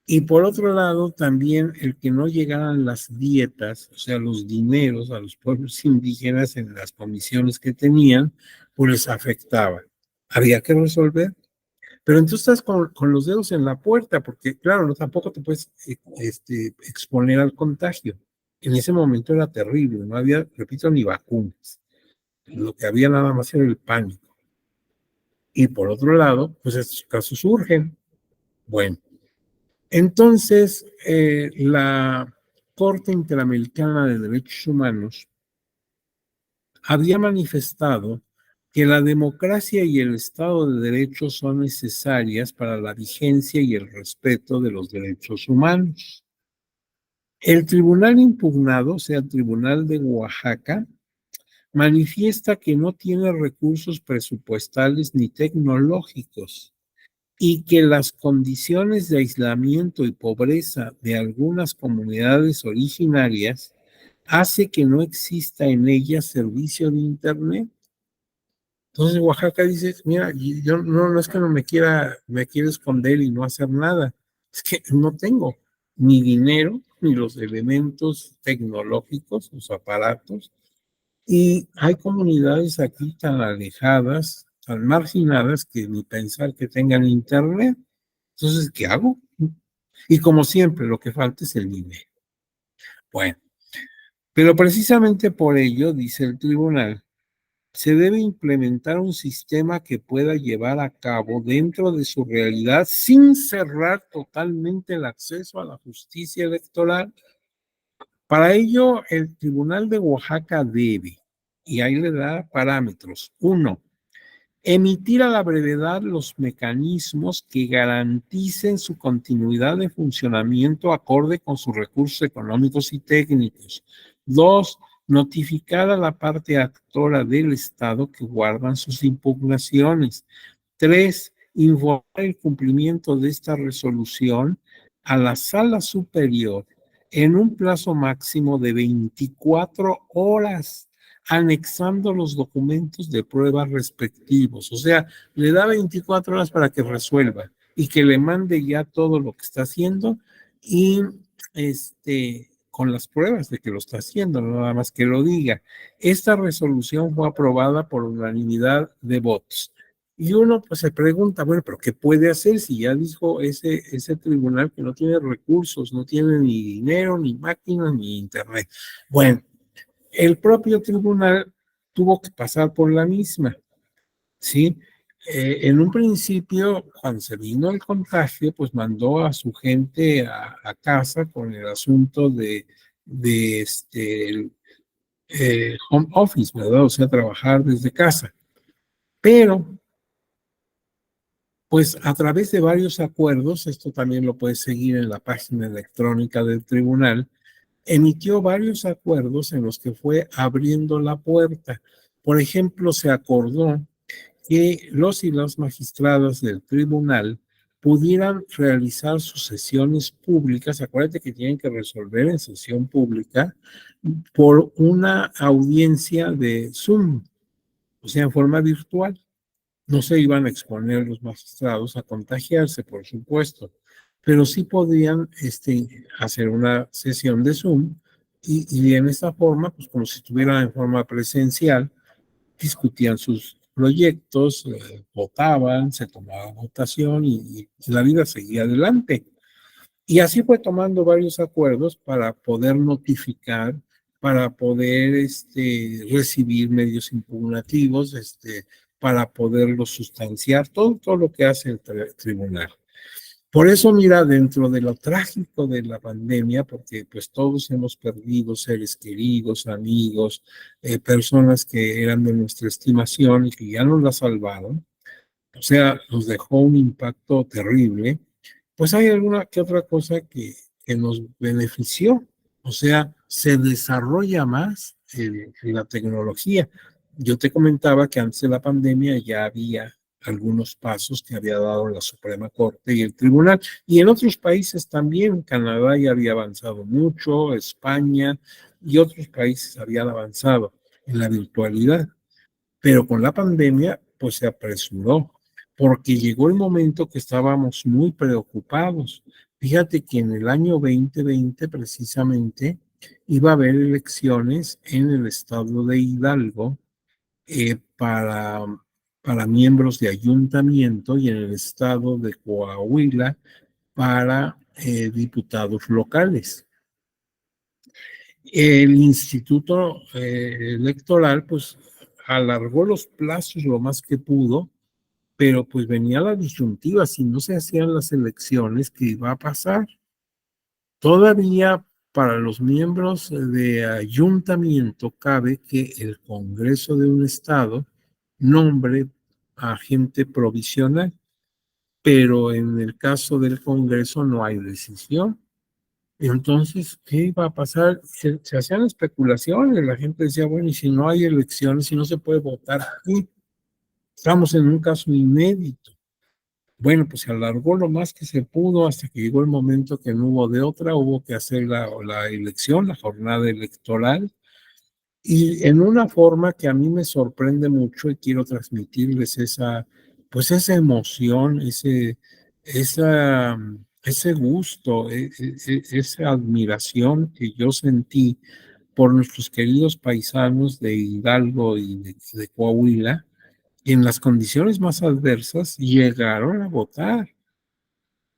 Speaker 2: Y por otro lado, también el que no llegaran las dietas, o sea, los dineros a los pueblos indígenas en las comisiones que tenían, pues les afectaba. Había que resolver. Pero entonces estás con los dedos en la puerta, porque claro, no, tampoco te puedes exponer al contagio. En ese momento era terrible, no había, repito, ni vacunas. Lo que había nada más era el pánico. Y por otro lado, pues estos casos surgen. Bueno, entonces, la Corte Interamericana de Derechos Humanos había manifestado que la democracia y el Estado de Derecho son necesarias para la vigencia y el respeto de los derechos humanos. El tribunal impugnado, o sea, el Tribunal de Oaxaca, manifiesta que no tiene recursos presupuestales ni tecnológicos y que las condiciones de aislamiento y pobreza de algunas comunidades originarias hace que no exista en ellas servicio de Internet. Entonces Oaxaca dice, mira, yo no es que no me quiera esconder y no hacer nada, es que no tengo ni dinero, ni los elementos tecnológicos, los aparatos, y hay comunidades aquí tan alejadas, tan marginadas, que ni pensar que tengan internet. Entonces, ¿qué hago? Y como siempre, lo que falta es el dinero. Bueno, pero precisamente por ello, dice el tribunal, se debe implementar un sistema que pueda llevar a cabo dentro de su realidad sin cerrar totalmente el acceso a la justicia electoral. Para ello, el Tribunal de Oaxaca debe, y ahí le da parámetros. 1, emitir a la brevedad los mecanismos que garanticen su continuidad de funcionamiento acorde con sus recursos económicos y técnicos. 2, notificar a la parte actora del Estado que guardan sus impugnaciones. 3, informar el cumplimiento de esta resolución a la Sala Superior en un plazo máximo de 24 horas, anexando los documentos de prueba respectivos. O sea, le da 24 horas para que resuelva y que le mande ya todo lo que está haciendo y con las pruebas de que lo está haciendo, no nada más que lo diga. Esta resolución fue aprobada por unanimidad de votos. Y uno pues se pregunta, bueno, pero ¿qué puede hacer si ya dijo ese tribunal que no tiene recursos, no tiene ni dinero, ni máquinas, ni internet? Bueno, el propio tribunal tuvo que pasar por la misma, ¿sí? En un principio, cuando se vino el contagio, pues mandó a su gente a casa con el asunto de home office, ¿verdad? O sea, trabajar desde casa. Pero pues a través de varios acuerdos, esto también lo puedes seguir en la página electrónica del tribunal, emitió varios acuerdos en los que fue abriendo la puerta. Por ejemplo, se acordó que los y las magistradas del tribunal pudieran realizar sus sesiones públicas, acuérdate que tienen que resolver en sesión pública, por una audiencia de Zoom, o sea, en forma virtual. No se iban a exponer los magistrados a contagiarse, por supuesto, pero sí podían hacer una sesión de Zoom y en esta forma, pues como si estuvieran en forma presencial, discutían sus proyectos, votaban, se tomaba votación y la vida seguía adelante. Y así fue tomando varios acuerdos para poder notificar, para poder recibir medios impugnativos, para poderlos sustanciar, todo lo que hace el tribunal. Por eso, mira, dentro de lo trágico de la pandemia, porque pues todos hemos perdido seres queridos, amigos, personas que eran de nuestra estimación y que ya nos la salvaron, o sea, nos dejó un impacto terrible, pues hay alguna que otra cosa que nos benefició, o sea, se desarrolla más la tecnología. Yo te comentaba que antes de la pandemia ya había algunos pasos que había dado la Suprema Corte y el Tribunal, y en otros países también. Canadá ya había avanzado mucho, España y otros países habían avanzado en la virtualidad, pero con la pandemia pues se apresuró, porque llegó el momento que estábamos muy preocupados. Fíjate que en el año 2020 precisamente iba a haber elecciones en el estado de Hidalgo, para miembros de ayuntamiento, y en el estado de Coahuila para diputados locales. El Instituto Electoral pues alargó los plazos lo más que pudo, pero pues venía la disyuntiva: si no se hacían las elecciones, ¿qué iba a pasar? Todavía para los miembros de ayuntamiento cabe que el Congreso de un estado nombre a gente provisional, pero en el caso del Congreso no hay decisión. Entonces, ¿qué va a pasar? Se hacían especulaciones, la gente decía, bueno, y si no hay elecciones, si no se puede votar aquí, estamos en un caso inédito. Bueno, pues se alargó lo más que se pudo hasta que llegó el momento que no hubo de otra, hubo que hacer la elección, la jornada electoral, y en una forma que a mí me sorprende mucho y quiero transmitirles esa, pues esa emoción, ese gusto, esa admiración que yo sentí por nuestros queridos paisanos de Hidalgo y de Coahuila, que en las condiciones más adversas llegaron a votar.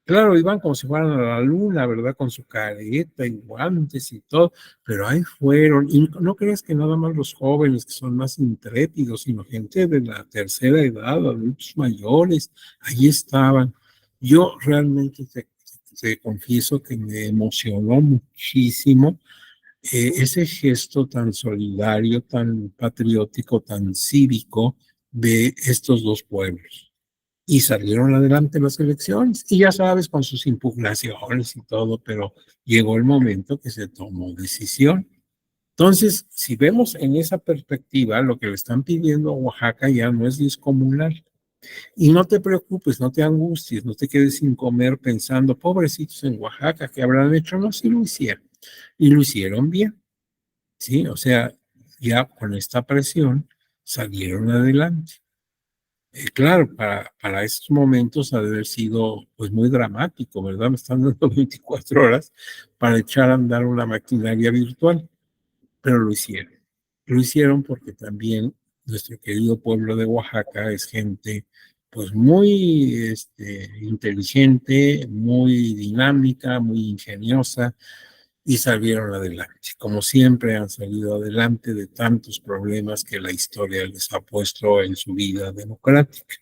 Speaker 2: Claro, iban como si fueran a la luna, ¿verdad? Con su careta y guantes y todo, pero ahí fueron. Y no crees que nada más los jóvenes que son más intrépidos, sino gente de la tercera edad, adultos mayores, ahí estaban. Yo realmente te confieso que me emocionó muchísimo ese gesto tan solidario, tan patriótico, tan cívico de estos dos pueblos. Y salieron adelante las elecciones, y ya sabes, con sus impugnaciones y todo, pero llegó el momento que se tomó decisión. Entonces, si vemos en esa perspectiva, lo que le están pidiendo a Oaxaca ya no es descomunal. Y no te preocupes, no te angusties, no te quedes sin comer pensando, pobrecitos en Oaxaca, ¿qué habrán hecho? No, sí lo hicieron. Y lo hicieron bien, ¿sí? O sea, ya con esta presión salieron adelante. Claro, para estos momentos ha de haber sido pues muy dramático, ¿verdad? Me están dando 24 horas para echar a andar una maquinaria virtual, pero lo hicieron. Lo hicieron porque también nuestro querido pueblo de Oaxaca es gente pues muy inteligente, muy dinámica, muy ingeniosa, y salieron adelante. Como siempre han salido adelante de tantos problemas que la historia les ha puesto en su vida democrática.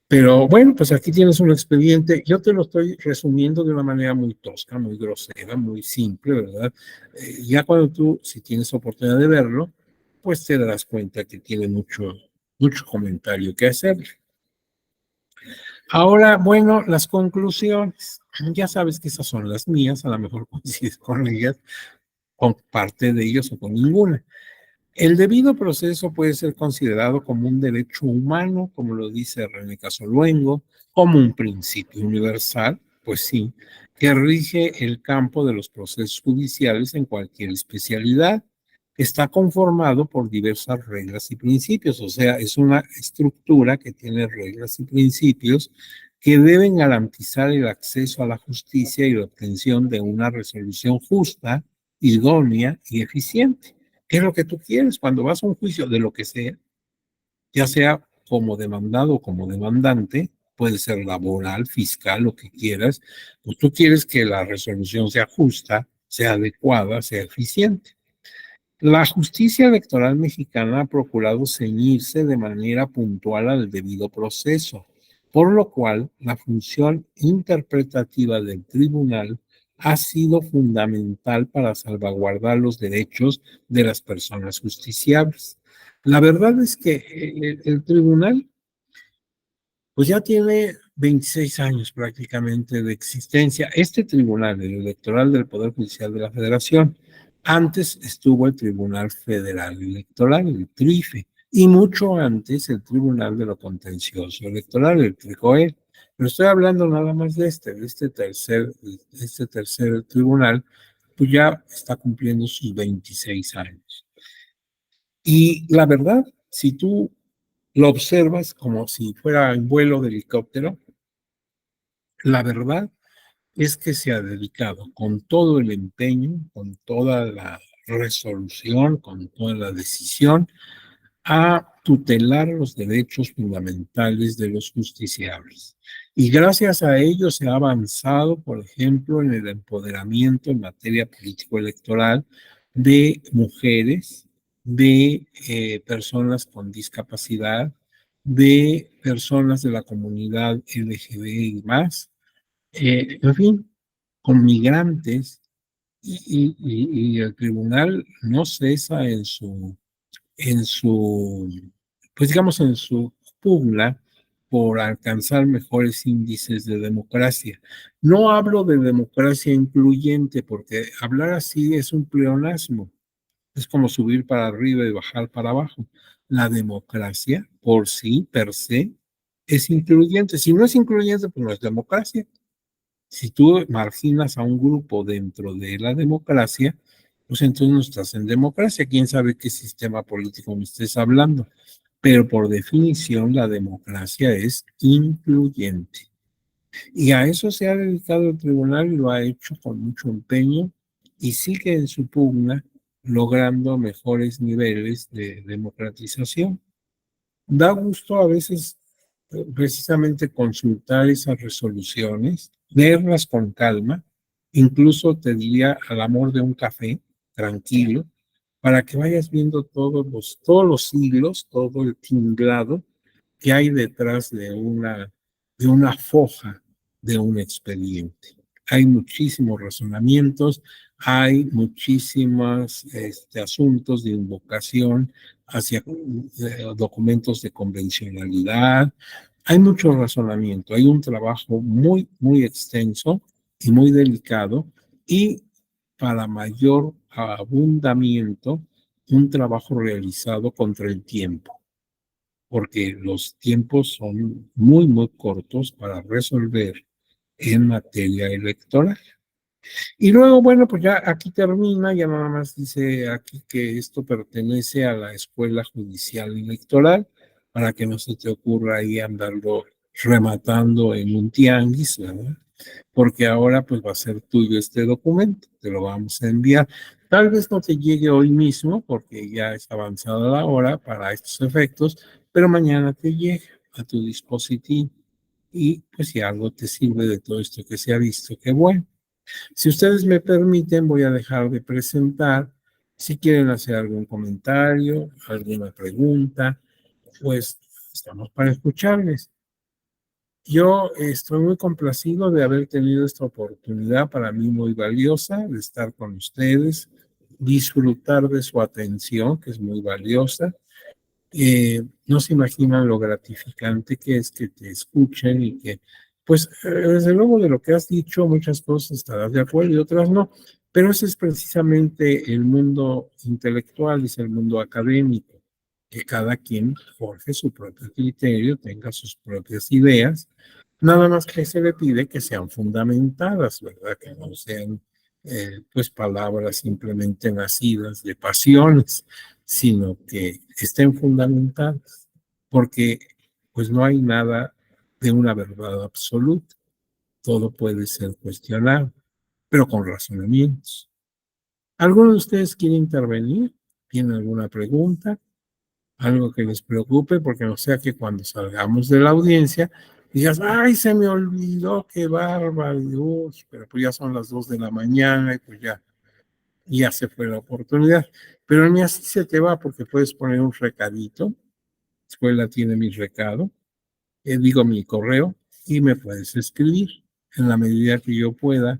Speaker 2: Pero bueno, pues aquí tienes un expediente. Yo te lo estoy resumiendo de una manera muy tosca, muy grosera, muy simple, ¿verdad? Ya cuando tú, si tienes oportunidad de verlo, pues te darás cuenta que tiene mucho comentario que hacer. Ahora, bueno, las conclusiones. Ya sabes que esas son las mías, a lo mejor coincides con ellas, con parte de ellos o con ninguna. El debido proceso puede ser considerado como un derecho humano, como lo dice René Casoluengo, como un principio universal, pues sí, que rige el campo de los procesos judiciales en cualquier especialidad. Está conformado por diversas reglas y principios, o sea, es una estructura que tiene reglas y principios que deben garantizar el acceso a la justicia y la obtención de una resolución justa, idónea y eficiente. ¿Qué es lo que tú quieres cuando vas a un juicio de lo que sea? Ya sea como demandado o como demandante, puede ser laboral, fiscal, lo que quieras, pues tú quieres que la resolución sea justa, sea adecuada, sea eficiente. La justicia electoral mexicana ha procurado ceñirse de manera puntual al debido proceso, por lo cual la función interpretativa del tribunal ha sido fundamental para salvaguardar los derechos de las personas justiciables. La verdad es que el tribunal pues ya tiene 26 años prácticamente de existencia. Este tribunal, el electoral del Poder Judicial de la Federación, antes estuvo el Tribunal Federal Electoral, el TRIFE, y mucho antes el Tribunal de lo Contencioso Electoral, el TRICOE. Pero estoy hablando nada más de este tercer tribunal, pues ya está cumpliendo sus 26 años. Y la verdad, si tú lo observas como si fuera en vuelo de helicóptero, la verdad es que se ha dedicado con todo el empeño, con toda la resolución, con toda la decisión, a tutelar los derechos fundamentales de los justiciables. Y gracias a ello se ha avanzado, por ejemplo, en el empoderamiento en materia político-electoral de mujeres, de personas con discapacidad, de personas de la comunidad LGBTI más, en fin, con migrantes y el tribunal no cesa en su, pues digamos, en su pugna por alcanzar mejores índices de democracia. No hablo de democracia incluyente, porque hablar así es un pleonasmo. Es como subir para arriba y bajar para abajo. La democracia, por sí, per se, es incluyente. Si no es incluyente, pues no es democracia. Si tú marginas a un grupo dentro de la democracia, pues entonces no estás en democracia. ¿Quién sabe qué sistema político me estés hablando? Pero por definición, la democracia es incluyente. Y a eso se ha dedicado el tribunal y lo ha hecho con mucho empeño y sigue en su pugna logrando mejores niveles de democratización. Da gusto a veces precisamente consultar esas resoluciones, leerlas con calma, incluso te diría al amor de un café, tranquilo, para que vayas viendo todos los siglos, todo el tinglado que hay detrás de una foja de un expediente. Hay muchísimos razonamientos, hay muchísimos asuntos de invocación hacia documentos de convencionalidad. Hay mucho razonamiento, hay un trabajo muy, muy extenso y muy delicado y para mayor abundamiento, un trabajo realizado contra el tiempo, porque los tiempos son muy, muy cortos para resolver en materia electoral. Y luego, bueno, pues ya aquí termina, ya nada más dice aquí que esto pertenece a la Escuela Judicial Electoral, para que no se te ocurra ahí andarlo rematando en un tianguis, ¿verdad? Porque ahora pues va a ser tuyo este documento, te lo vamos a enviar. Tal vez no te llegue hoy mismo porque ya es avanzada la hora para estos efectos, pero mañana te llega a tu dispositivo y pues si algo te sirve de todo esto que se ha visto, qué bueno. Si ustedes me permiten, voy a dejar de presentar. Si quieren hacer algún comentario, alguna pregunta, pues estamos para escucharles. Yo estoy muy complacido de haber tenido esta oportunidad, para mí muy valiosa, de estar con ustedes, disfrutar de su atención, que es muy valiosa. No se imaginan lo gratificante que es que te escuchen y que, pues, desde luego de lo que has dicho, muchas cosas estarás de acuerdo y otras no, pero ese es precisamente el mundo intelectual, es el mundo académico, que cada quien forje su propio criterio, tenga sus propias ideas, nada más que se le pide que sean fundamentadas, ¿verdad? Que no sean, pues, palabras simplemente nacidas de pasiones, sino que estén fundamentadas, porque pues no hay nada de una verdad absoluta, todo puede ser cuestionado, pero con razonamientos. ¿Alguno de ustedes quiere intervenir? ¿Tiene alguna pregunta? ¿Algo que les preocupe? Porque no sea que cuando salgamos de la audiencia digas, ay, se me olvidó, qué bárbaro, uy, pero pues ya son las 2 de la mañana y pues ya se fue la oportunidad. Pero ni así se te va porque puedes poner un recadito. La escuela tiene mi recado, digo mi correo, y me puedes escribir. En la medida que yo pueda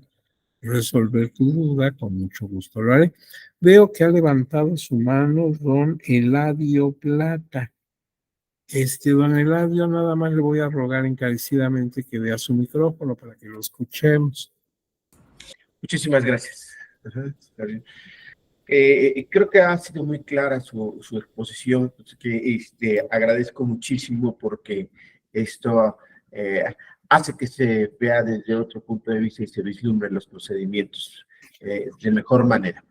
Speaker 2: resolver tu duda, con mucho gusto lo haré. Veo que ha levantado su mano don Eladio Plata. Don Eladio, nada más le voy a rogar encarecidamente que vea su micrófono para que lo escuchemos.
Speaker 3: Muchísimas gracias. Está bien. Creo que ha sido muy clara su exposición, que agradezco muchísimo porque esto hace que se vea desde otro punto de vista y se vislumbren los procedimientos de mejor manera.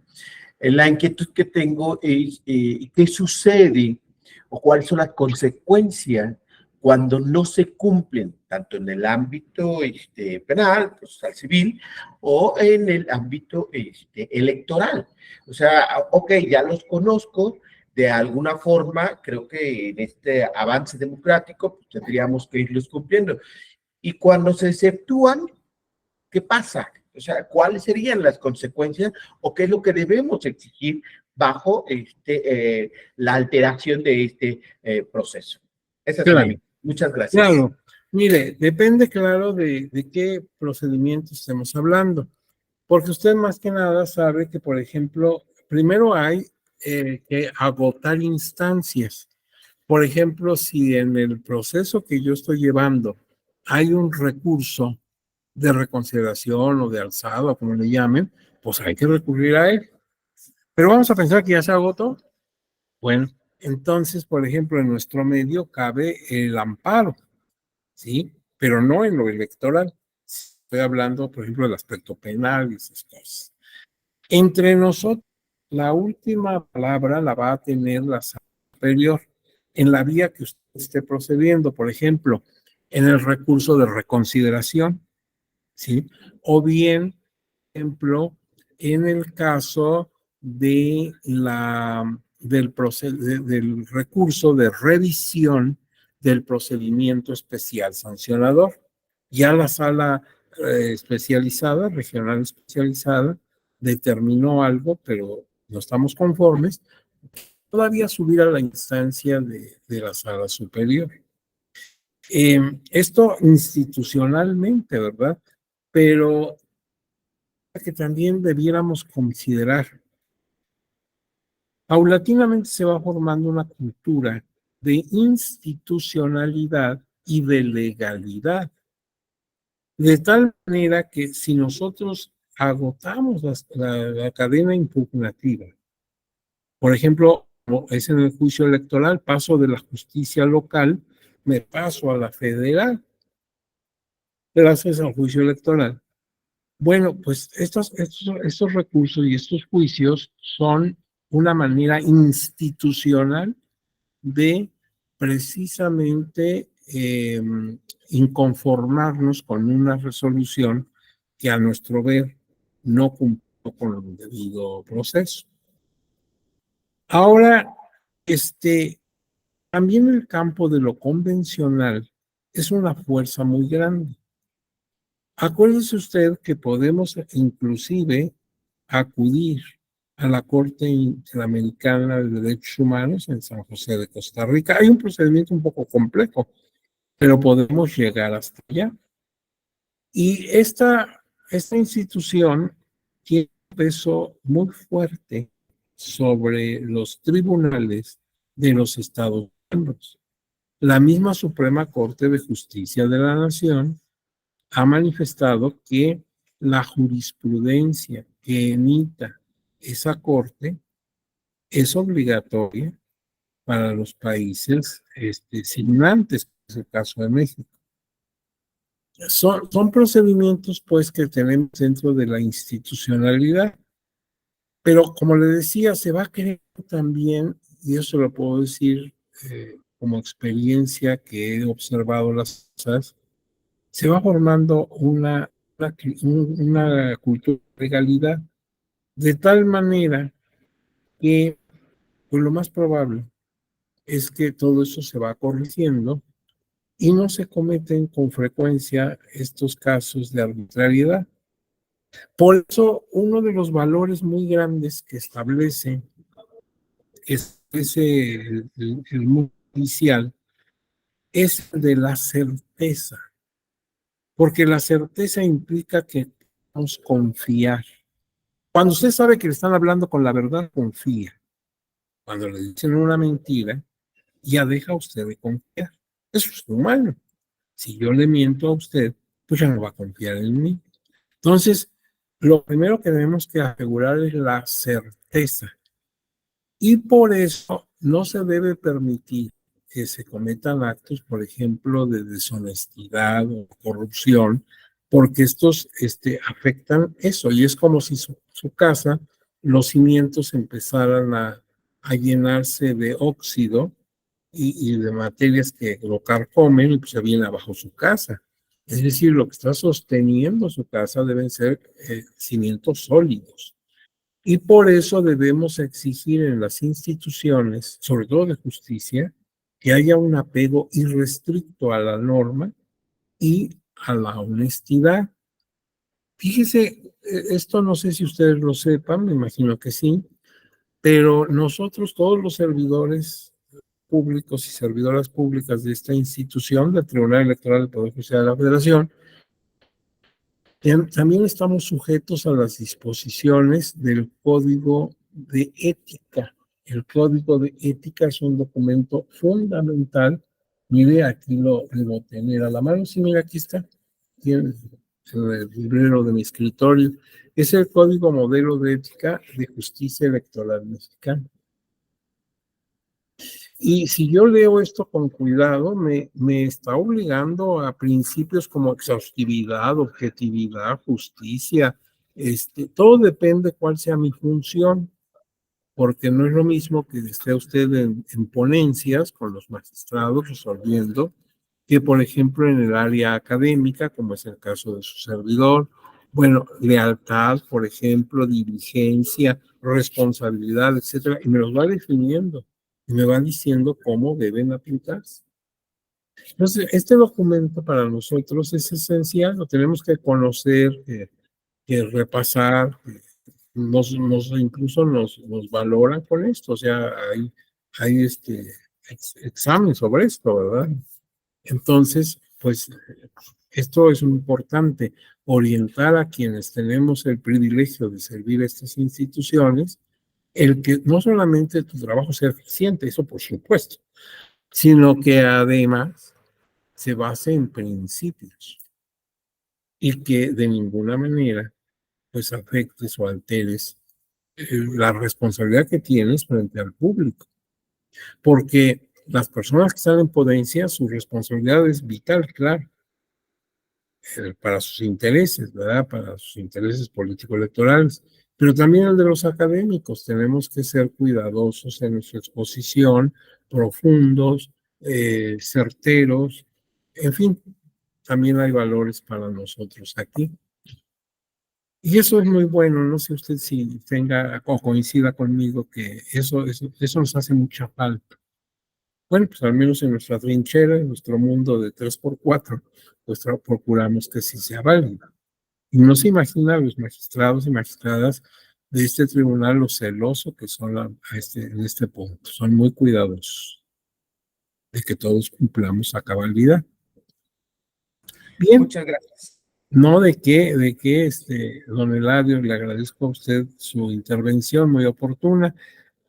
Speaker 3: La inquietud que tengo es qué sucede o cuáles son las consecuencias cuando no se cumplen, tanto en el ámbito penal, procesal civil, o en el ámbito electoral. O sea, ok, ya los conozco, de alguna forma, creo que en este avance democrático pues, tendríamos que irlos cumpliendo. Y cuando se exceptúan, ¿qué pasa? O sea, ¿cuáles serían las consecuencias o qué es lo que debemos exigir bajo la alteración de este proceso? Esa es
Speaker 2: Claro.
Speaker 3: Muchas gracias.
Speaker 2: Claro, mire, depende, claro, de qué procedimiento estemos hablando. Porque usted más que nada sabe que, por ejemplo, primero hay que agotar instancias. Por ejemplo, si en el proceso que yo estoy llevando hay un recurso de reconsideración o de alzada, como le llamen, pues hay que recurrir a él. Pero vamos a pensar que ya se agotó. Bueno, entonces, por ejemplo, en nuestro medio cabe el amparo, ¿sí? Pero no en lo electoral. Estoy hablando, por ejemplo, del aspecto penal y esas cosas. Entre nosotros, la última palabra la va a tener la sala superior en la vía que usted esté procediendo, por ejemplo, en el recurso de reconsideración, ¿sí? O bien, por ejemplo, en el caso de del recurso de revisión del procedimiento especial sancionador. Ya la sala especializada, regional especializada, determinó algo, pero no estamos conformes, todavía subir a la instancia de la sala superior. Esto institucionalmente, ¿verdad? Pero que también debiéramos considerar, paulatinamente se va formando una cultura de institucionalidad y de legalidad, de tal manera que si nosotros agotamos la cadena impugnativa, por ejemplo, como es en el juicio electoral, paso de la justicia local, me paso a la federal, gracias al juicio electoral. Bueno, pues estos recursos y estos juicios son una manera institucional de precisamente inconformarnos con una resolución que a nuestro ver no cumplió con el debido proceso. Ahora, también el campo de lo convencional es una fuerza muy grande. Acuérdese usted que podemos inclusive acudir a la Corte Interamericana de Derechos Humanos en San José de Costa Rica. Hay un procedimiento un poco complejo, pero podemos llegar hasta allá. Y esta institución tiene un peso muy fuerte sobre los tribunales de los Estados miembros. La misma Suprema Corte de Justicia de la Nación ha manifestado que la jurisprudencia que emita esa corte es obligatoria para los países signantes, que es el caso de México. Son procedimientos, pues, que tenemos dentro de la institucionalidad, pero como le decía, se va a crear también, y eso lo puedo decir como experiencia que he observado las cosas, se va formando una cultura de legalidad, de tal manera que pues, lo más probable es que todo eso se va corrigiendo y no se cometen con frecuencia estos casos de arbitrariedad. Por eso, uno de los valores muy grandes que establece el mundo judicial es el de la certeza, porque la certeza implica que podemos confiar. Cuando usted sabe que le están hablando con la verdad, confía. Cuando le dicen una mentira, ya deja usted de confiar. Eso es humano. Si yo le miento a usted, pues ya no va a confiar en mí. Entonces, lo primero que debemos que asegurar es la certeza. Y por eso no se debe permitir que se cometan actos, por ejemplo, de deshonestidad o corrupción, porque estos afectan eso. Y es como si su casa, los cimientos empezaran a llenarse de óxido y de materias que lo carcomen y pues se viene abajo su casa. Es decir, lo que está sosteniendo su casa deben ser cimientos sólidos. Y por eso debemos exigir en las instituciones, sobre todo de justicia, que haya un apego irrestricto a la norma y a la honestidad. Fíjese, esto no sé si ustedes lo sepan, me imagino que sí, pero nosotros, todos los servidores públicos y servidoras públicas de esta institución, del Tribunal Electoral del Poder Judicial de la Federación, También estamos sujetos a las disposiciones del Código de Ética. El Código de Ética es un documento fundamental. Mire, aquí lo debo tener a la mano. Sí, mira, aquí está. Tiene el librero de mi escritorio. Es el Código Modelo de Ética de Justicia Electoral Mexicana. Y si yo leo esto con cuidado, me está obligando a principios como exhaustividad, objetividad, justicia. Todo depende cuál sea mi función, porque no es lo mismo que esté usted en ponencias con los magistrados resolviendo, que por ejemplo en el área académica, como es el caso de su servidor. Bueno, lealtad, por ejemplo, diligencia, responsabilidad, etcétera, y me los va definiendo y me va diciendo cómo deben aplicarse. Entonces, este documento para nosotros es esencial, lo tenemos que conocer, que repasar, incluso nos valoran con esto, o sea, hay examen sobre esto, ¿verdad? Entonces, pues esto es muy importante, orientar a quienes tenemos el privilegio de servir a estas instituciones, el que no solamente tu trabajo sea eficiente, eso por supuesto, sino que además se base en principios y que de ninguna manera pues afectes o alteres la responsabilidad que tienes frente al público, porque las personas que están en ponencia, su responsabilidad es vital, claro, para sus intereses, ¿verdad? Para sus intereses político-electorales, pero también el de los académicos. Tenemos que ser cuidadosos en nuestra exposición, profundos, certeros, en fin, también hay valores para nosotros aquí. Y eso es muy bueno, no sé usted si tenga o coincida conmigo que eso nos hace mucha falta. Bueno, pues al menos en nuestra trinchera, en nuestro mundo de 3x4, pues procuramos que sí sea válido. Y no se imagina los magistrados y magistradas de este tribunal lo celoso que son en este punto. Son muy cuidadosos de que todos cumplamos a cabalidad. Bien.
Speaker 3: Muchas gracias.
Speaker 2: No, de qué, don Eladio, le agradezco a usted su intervención muy oportuna.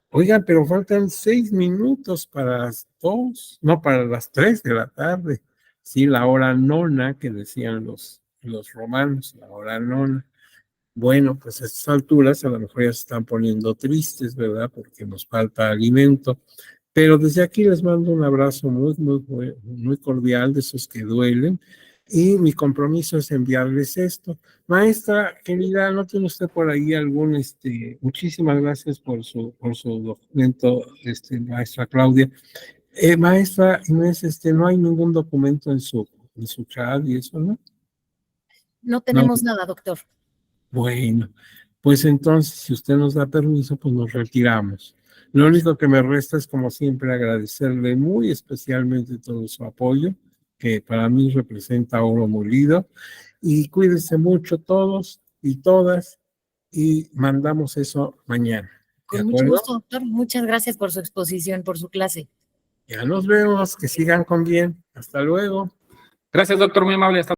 Speaker 2: Oigan, pero faltan 6 minutos para las 2, no, para las 3 de la tarde. Sí, la hora nona que decían los romanos, la hora nona. Bueno, pues a estas alturas a lo mejor ya se están poniendo tristes, ¿verdad? Porque nos falta alimento. Pero desde aquí les mando un abrazo muy, muy, muy cordial de esos que duelen. Y mi compromiso es enviarles esto. Maestra querida, ¿no tiene usted por ahí algún, muchísimas gracias por su documento, maestra Claudia. Maestra Inés, no hay ningún documento en su chat y eso, ¿no?
Speaker 1: No tenemos nada, doctor.
Speaker 2: Bueno, pues entonces, si usted nos da permiso, pues nos retiramos. Lo único que me resta es, como siempre, agradecerle muy especialmente todo su apoyo, que para mí representa oro molido. Y cuídense mucho todos y todas, y mandamos eso mañana.
Speaker 1: Con mucho gusto, doctor. Muchas gracias por su exposición, por su clase.
Speaker 2: Ya nos vemos, que sigan con bien. Hasta luego.
Speaker 4: Gracias, doctor, muy amable. Hasta